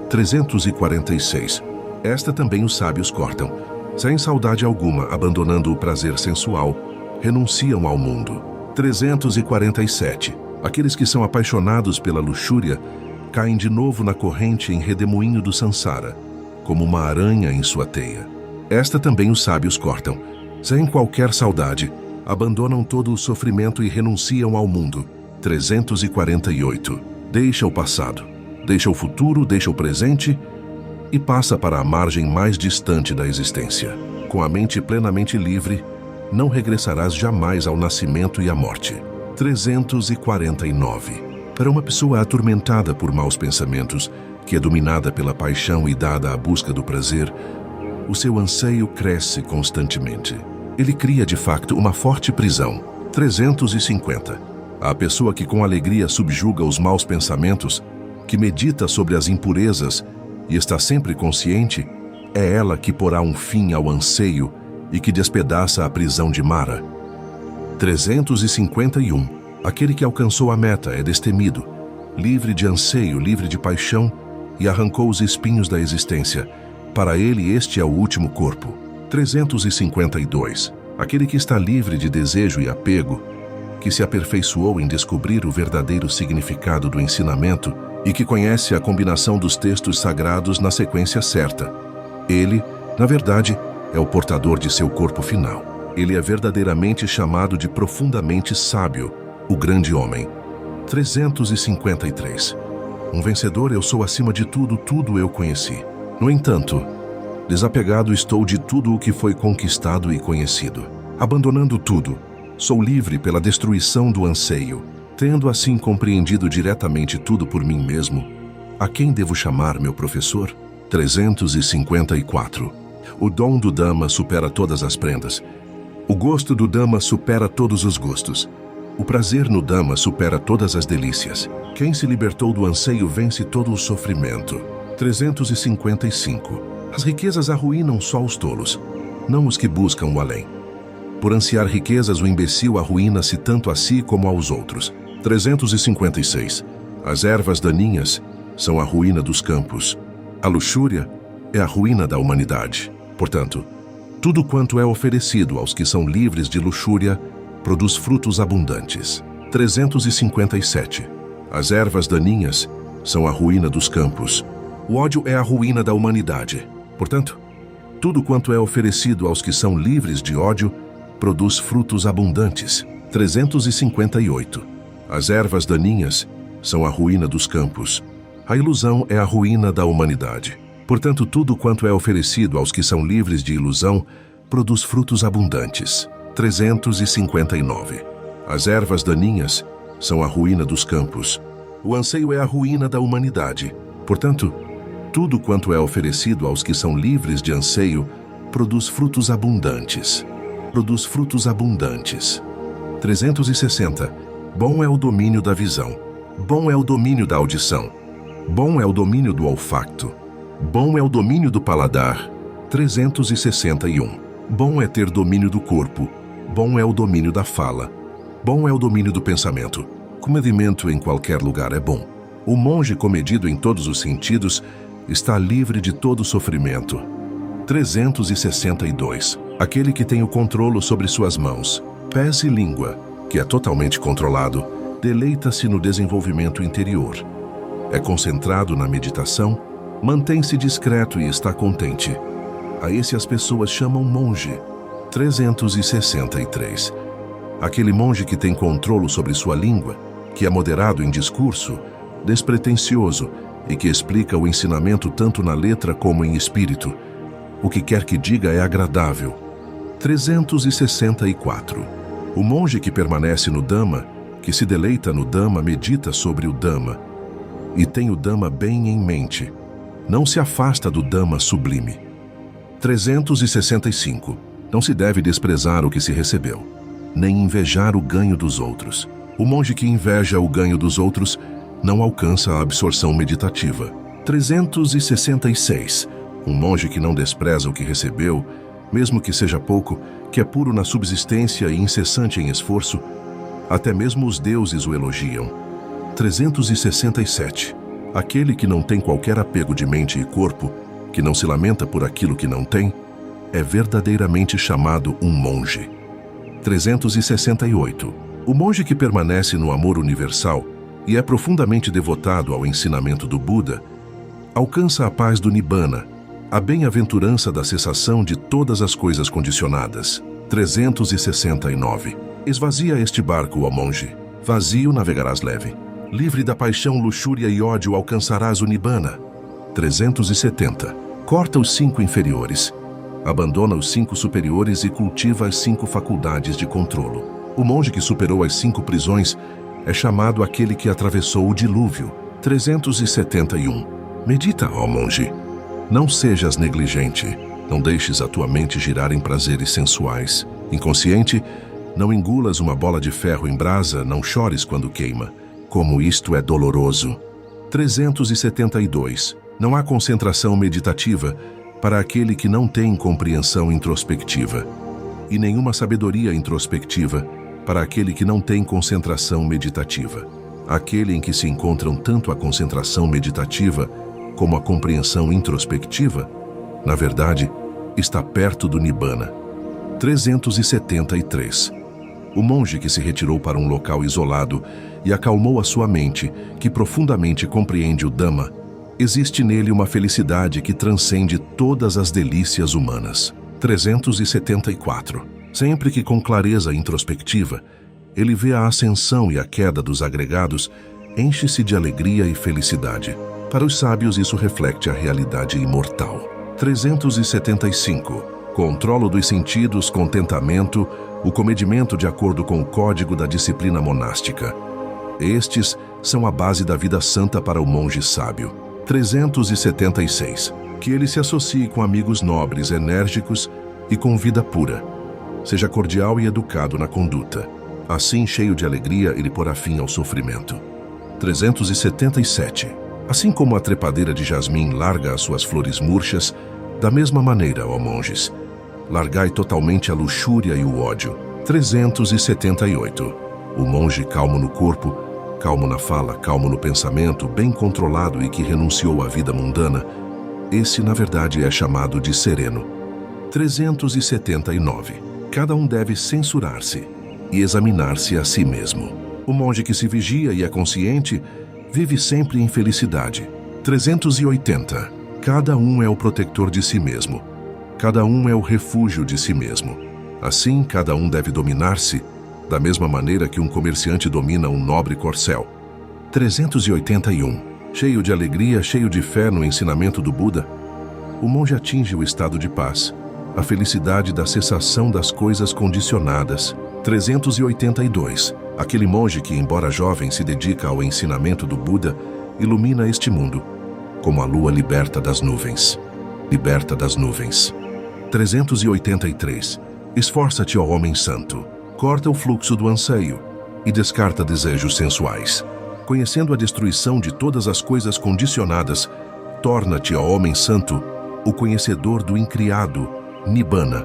346. Esta também os sábios cortam. Sem saudade alguma, abandonando o prazer sensual, renunciam ao mundo. 347. Aqueles que são apaixonados pela luxúria caem de novo na corrente em redemoinho do Sansara, como uma aranha em sua teia. Esta também os sábios cortam. Sem qualquer saudade, abandonam todo o sofrimento e renunciam ao mundo. 348. Deixa o passado, deixa o futuro, deixa o presente e passa para a margem mais distante da existência. Com a mente plenamente livre, não regressarás jamais ao nascimento e à morte. 349. Para uma pessoa atormentada por maus pensamentos, que é dominada pela paixão e dada à busca do prazer, o seu anseio cresce constantemente. Ele cria, de facto, uma forte prisão. 350. A pessoa que com alegria subjuga os maus pensamentos, que medita sobre as impurezas e está sempre consciente, é ela que porá um fim ao anseio e que despedaça a prisão de Mara. 351. Aquele que alcançou a meta é destemido, livre de anseio, livre de paixão, e arrancou os espinhos da existência. Para ele este é o último corpo. 352. Aquele que está livre de desejo e apego, que se aperfeiçoou em descobrir o verdadeiro significado do ensinamento e que conhece a combinação dos textos sagrados na sequência certa. Ele, na verdade, é o portador de seu corpo final. Ele é verdadeiramente chamado de profundamente sábio, o grande homem. 353. Um vencedor eu sou acima de tudo, tudo eu conheci. No entanto, desapegado estou de tudo o que foi conquistado e conhecido. Abandonando tudo, sou livre pela destruição do anseio. Tendo assim compreendido diretamente tudo por mim mesmo, a quem devo chamar meu professor? 354. O dom do Dhamma supera todas as prendas. O gosto do Dhamma supera todos os gostos. O prazer no Dhamma supera todas as delícias. Quem se libertou do anseio vence todo o sofrimento. 355. As riquezas arruinam só os tolos, não os que buscam o além. Por ansiar riquezas, o imbecil arruína-se tanto a si como aos outros. 356. As ervas daninhas são a ruína dos campos. A luxúria é a ruína da humanidade. Portanto, tudo quanto é oferecido aos que são livres de luxúria produz frutos abundantes. 357. As ervas daninhas são a ruína dos campos. O ódio é a ruína da humanidade. Portanto, tudo quanto é oferecido aos que são livres de ódio produz frutos abundantes. 358. As ervas daninhas são a ruína dos campos. A ilusão é a ruína da humanidade. Portanto, tudo quanto é oferecido aos que são livres de ilusão produz frutos abundantes. 359. As ervas daninhas são a ruína dos campos. O anseio é a ruína da humanidade. Portanto, tudo quanto é oferecido aos que são livres de anseio produz frutos abundantes. Produz frutos abundantes. 360. Bom é o domínio da visão. Bom é o domínio da audição. Bom é o domínio do olfato. Bom é o domínio do paladar. 361. Bom é ter domínio do corpo. Bom é o domínio da fala. Bom é o domínio do pensamento. Comedimento em qualquer lugar é bom. O monge comedido em todos os sentidos está livre de todo sofrimento. 362. Aquele que tem o controlo sobre suas mãos, pés e língua, que é totalmente controlado, deleita-se no desenvolvimento interior. É concentrado na meditação, mantém-se discreto e está contente. A esse as pessoas chamam monge. 363. Aquele monge que tem controlo sobre sua língua, que é moderado em discurso, despretensioso e que explica o ensinamento tanto na letra como em espírito. O que quer que diga é agradável. 364. O monge que permanece no Dhamma, que se deleita no Dhamma, medita sobre o Dhamma e tem o Dhamma bem em mente. Não se afasta do Dhamma sublime. 365. Não se deve desprezar o que se recebeu, nem invejar o ganho dos outros. O monge que inveja o ganho dos outros não alcança a absorção meditativa. 366. Um monge que não despreza o que recebeu, mesmo que seja pouco, que é puro na subsistência e incessante em esforço, até mesmo os deuses o elogiam. 367. Aquele que não tem qualquer apego de mente e corpo, que não se lamenta por aquilo que não tem, é verdadeiramente chamado um monge. 368. O monge que permanece no amor universal e é profundamente devotado ao ensinamento do Buda, alcança a paz do Nibbana, a bem-aventurança da cessação de todas as coisas condicionadas. 369. Esvazia este barco, ó monge. Vazio navegarás leve. Livre da paixão, luxúria e ódio alcançarás o Nibbana. 370. Corta os 5 inferiores. Abandona os 5 superiores e cultiva as 5 faculdades de controlo. O monge que superou as 5 prisões é chamado aquele que atravessou o dilúvio. 371. Medita, ó monge. Não sejas negligente. Não deixes a tua mente girar em prazeres sensuais. Inconsciente, não engulas uma bola de ferro em brasa, não chores quando queima. Como isto é doloroso. 372. Não há concentração meditativa para aquele que não tem compreensão introspectiva, e nenhuma sabedoria introspectiva para aquele que não tem concentração meditativa. Aquele em que se encontram tanto a concentração meditativa como a compreensão introspectiva, na verdade, está perto do Nibbana. 373. O monge que se retirou para um local isolado e acalmou a sua mente, que profundamente compreende o Dhamma, existe nele uma felicidade que transcende todas as delícias humanas. 374. Sempre que com clareza introspectiva, ele vê a ascensão e a queda dos agregados, enche-se de alegria e felicidade. Para os sábios, isso reflete a realidade imortal. 375. Controlo dos sentidos, contentamento, o comedimento de acordo com o código da disciplina monástica. Estes são a base da vida santa para o monge sábio. 376. Que ele se associe com amigos nobres, enérgicos e com vida pura. Seja cordial e educado na conduta. Assim, cheio de alegria, ele porá fim ao sofrimento. 377. Assim como a trepadeira de jasmim larga as suas flores murchas, da mesma maneira, ó monges, Largai totalmente a luxúria e o ódio. 378. O monge calmo no corpo, calmo na fala, calmo no pensamento, bem controlado e que renunciou à vida mundana, esse, na verdade, é chamado de sereno. 379. Cada um deve censurar-se e examinar-se a si mesmo. O monge que se vigia e é consciente vive sempre em felicidade. 380. Cada um é o protetor de si mesmo. Cada um é o refúgio de si mesmo. Assim, cada um deve dominar-se, da mesma maneira que um comerciante domina um nobre corcel. 381. Cheio de alegria, cheio de fé no ensinamento do Buda, o monge atinge o estado de paz, a felicidade da cessação das coisas condicionadas. 382. Aquele monge que, embora jovem, se dedica ao ensinamento do Buda, ilumina este mundo, como a lua liberta das nuvens. Liberta das nuvens. 383. Esforça-te, ó homem santo, corta o fluxo do anseio e descarta desejos sensuais. Conhecendo a destruição de todas as coisas condicionadas, torna-te, ó homem santo, o conhecedor do incriado, Nibbana.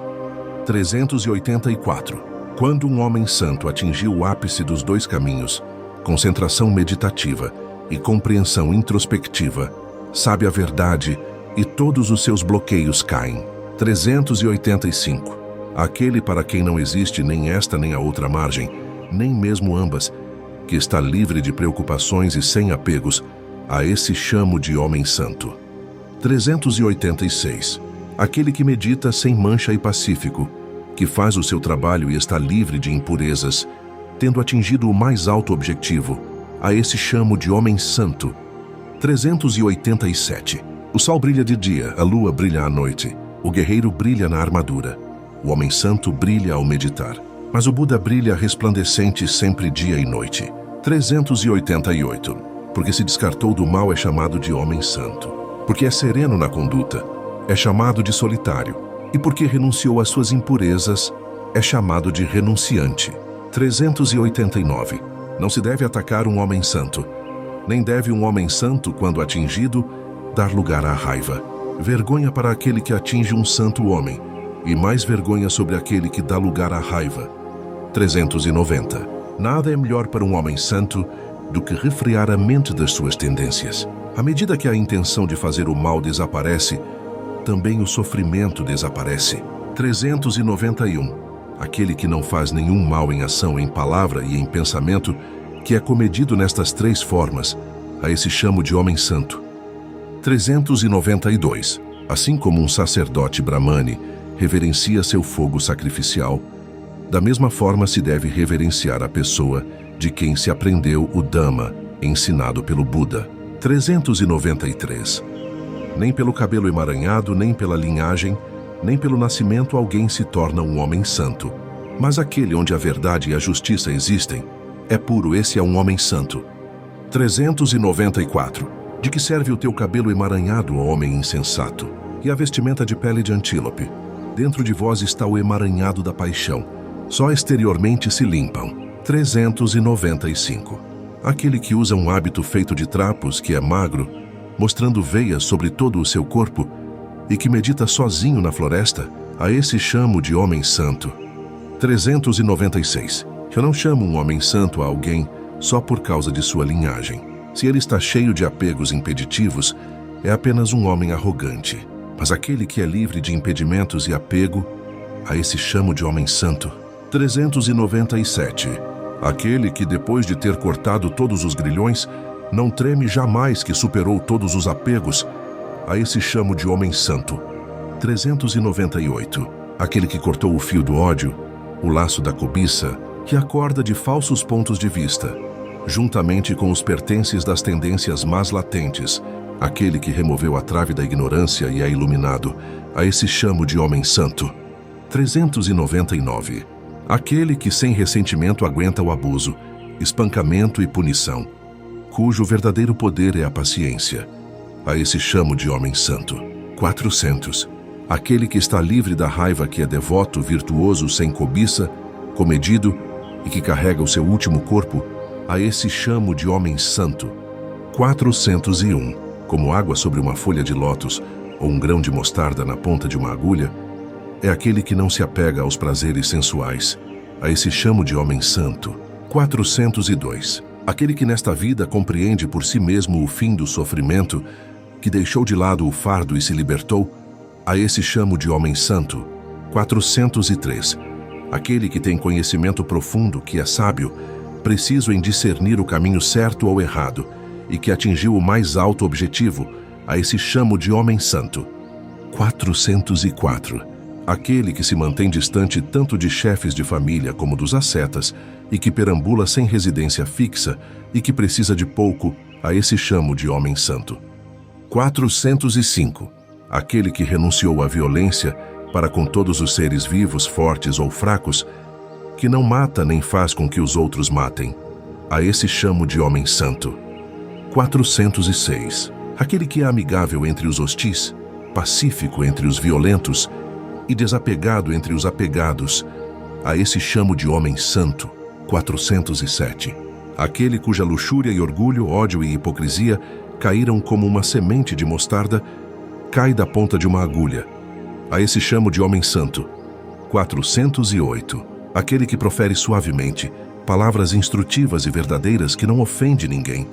384. Quando um homem santo atingiu o ápice dos dois caminhos, concentração meditativa e compreensão introspectiva, sabe a verdade e todos os seus bloqueios caem. 385. Aquele para quem não existe nem esta nem a outra margem, nem mesmo ambas, que está livre de preocupações e sem apegos, a esse chamo de homem santo. 386. Aquele que medita sem mancha e pacífico, que faz o seu trabalho e está livre de impurezas, tendo atingido o mais alto objetivo, a esse chamo de homem santo. 387. O sol brilha de dia, a lua brilha à noite, o guerreiro brilha na armadura, o homem santo brilha ao meditar, mas o Buda brilha resplandecente sempre dia e noite. 388. Porque se descartou do mal é chamado de homem santo. Porque é sereno na conduta, é chamado de solitário. E porque renunciou às suas impurezas, é chamado de renunciante. 389. Não se deve atacar um homem santo, nem deve um homem santo, quando atingido, dar lugar à raiva. Vergonha para aquele que atinge um santo homem, e mais vergonha sobre aquele que dá lugar à raiva. 390. Nada é melhor para um homem santo do que refrear a mente das suas tendências. À medida que a intenção de fazer o mal desaparece, também o sofrimento desaparece. 391. Aquele que não faz nenhum mal em ação, em palavra e em pensamento, que é comedido nestas três formas, a esse chamo de homem santo. 392. Assim como um sacerdote brahmane reverencia seu fogo sacrificial, da mesma forma se deve reverenciar a pessoa de quem se aprendeu o Dhamma, ensinado pelo Buda. 393. Nem pelo cabelo emaranhado, nem pela linhagem, nem pelo nascimento alguém se torna um homem santo. Mas aquele onde a verdade e a justiça existem, é puro, esse é um homem santo. 394. De que serve o teu cabelo emaranhado, ó homem insensato, e a vestimenta de pele de antílope? Dentro de vós está o emaranhado da paixão. Só exteriormente se limpam. 395. Aquele que usa um hábito feito de trapos, que é magro, mostrando veias sobre todo o seu corpo, e que medita sozinho na floresta, a esse chamo de homem santo. 396. Eu não chamo um homem santo a alguém só por causa de sua linhagem. Se ele está cheio de apegos impeditivos, é apenas um homem arrogante. Mas aquele que é livre de impedimentos e apego, a esse chamo de homem santo. 397. Aquele que, depois de ter cortado todos os grilhões, não treme jamais, que superou todos os apegos, a esse chamo de homem santo. 398. Aquele que cortou o fio do ódio, o laço da cobiça, que acorda de falsos pontos de vista, juntamente com os pertences das tendências más latentes, aquele que removeu a trave da ignorância e é iluminado, a esse chamo de homem santo. 399. Aquele que sem ressentimento aguenta o abuso, espancamento e punição, cujo verdadeiro poder é a paciência, a esse chamo de homem santo. 400. Aquele que está livre da raiva, que é devoto, virtuoso, sem cobiça, comedido e que carrega o seu último corpo, a esse chamo de homem santo. 401. Como água sobre uma folha de lótus ou um grão de mostarda na ponta de uma agulha, é aquele que não se apega aos prazeres sensuais. A esse chamo de homem santo. 402. Aquele que nesta vida compreende por si mesmo o fim do sofrimento, que deixou de lado o fardo e se libertou, a esse chamo de homem santo. 403. Aquele que tem conhecimento profundo, que é sábio, preciso em discernir o caminho certo ou errado, e que atingiu o mais alto objetivo, a esse chamo de homem santo. 404. Aquele que se mantém distante tanto de chefes de família como dos ascetas, e que perambula sem residência fixa e que precisa de pouco, a esse chamo de homem santo. 405. Aquele que renunciou à violência para com todos os seres vivos, fortes ou fracos, que não mata nem faz com que os outros matem, a esse chamo de homem santo. 406. Aquele que é amigável entre os hostis, pacífico entre os violentos e desapegado entre os apegados, a esse chamo de homem santo. 407. Aquele cuja luxúria e orgulho, ódio e hipocrisia caíram como uma semente de mostarda, cai da ponta de uma agulha, a esse chamo de homem santo. 408. Aquele que profere suavemente palavras instrutivas e verdadeiras que não ofende ninguém,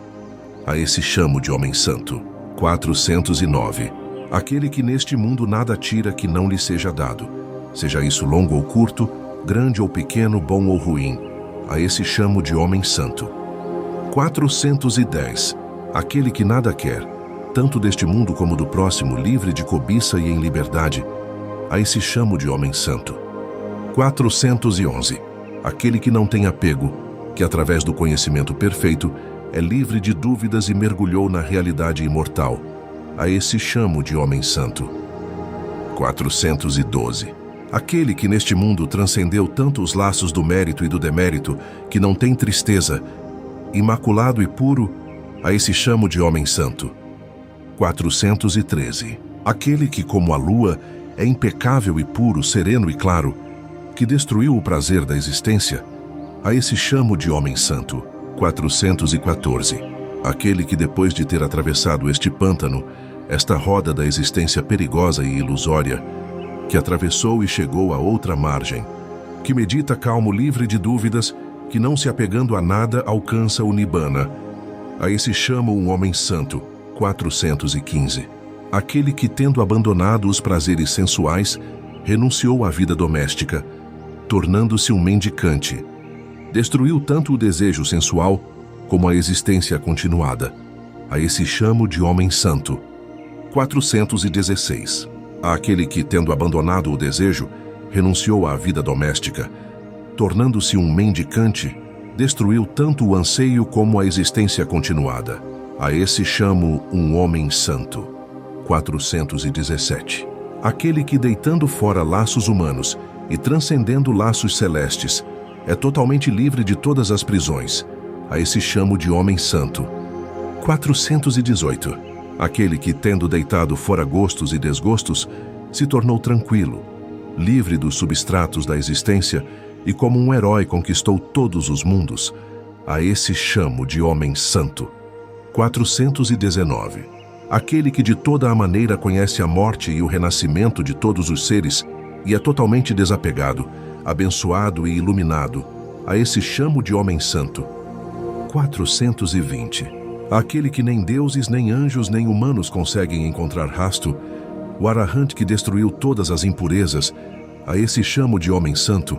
a esse chamo de homem santo. 409. Aquele que neste mundo nada tira que não lhe seja dado, seja isso longo ou curto, grande ou pequeno, bom ou ruim, a esse chamo de homem santo. 410. Aquele que nada quer, tanto deste mundo como do próximo, livre de cobiça e em liberdade, a esse chamo de homem santo. 411. Aquele que não tem apego, que através do conhecimento perfeito é livre de dúvidas e mergulhou na realidade imortal, a esse chamo de homem santo. 412. Aquele que neste mundo transcendeu tanto os laços do mérito e do demérito, que não tem tristeza, imaculado e puro, a esse chamo de homem santo. 413. Aquele que, como a lua, é impecável e puro, sereno e claro, que destruiu o prazer da existência, a esse chamo de homem santo. 414. Aquele que, depois de ter atravessado este pântano, esta roda da existência perigosa e ilusória, que atravessou e chegou à outra margem, que medita calmo, livre de dúvidas, que não se apegando a nada alcança o Nibbana, a esse chamo um homem santo. 415. Aquele que, tendo abandonado os prazeres sensuais, renunciou à vida doméstica, tornando-se um mendicante. Destruiu tanto o desejo sensual como a existência continuada, a esse chamo de homem santo. 416. Aquele que, tendo abandonado o desejo, renunciou à vida doméstica, tornando-se um mendicante, destruiu tanto o anseio como a existência continuada. A esse chamo um homem santo. 417. Aquele que, deitando fora laços humanos e transcendendo laços celestes, é totalmente livre de todas as prisões. A esse chamo de homem santo. 418. Aquele que, tendo deitado fora gostos e desgostos, se tornou tranquilo, livre dos substratos da existência e como um herói conquistou todos os mundos, a esse chamo de homem santo. 419. Aquele que de toda a maneira conhece a morte e o renascimento de todos os seres e é totalmente desapegado, abençoado e iluminado, a esse chamo de homem santo. 420. Aquele que nem deuses, nem anjos, nem humanos conseguem encontrar rasto, o Arahant que destruiu todas as impurezas, a esse chamo de homem santo.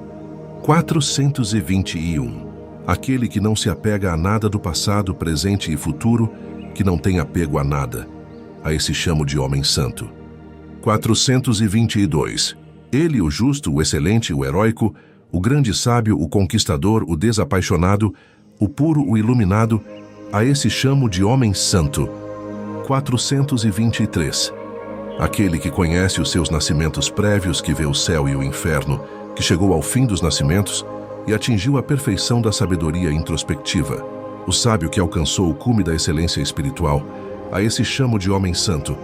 421. Aquele que não se apega a nada do passado, presente e futuro, que não tem apego a nada, a esse chamo de homem santo. 422. Ele, o justo, o excelente, o heróico, o grande sábio, o conquistador, o desapaixonado, o puro, o iluminado, a esse chamo de homem santo. 423. Aquele que conhece os seus nascimentos prévios, que vê o céu e o inferno, que chegou ao fim dos nascimentos e atingiu a perfeição da sabedoria introspectiva. O sábio que alcançou o cume da excelência espiritual, a esse chamo de homem santo.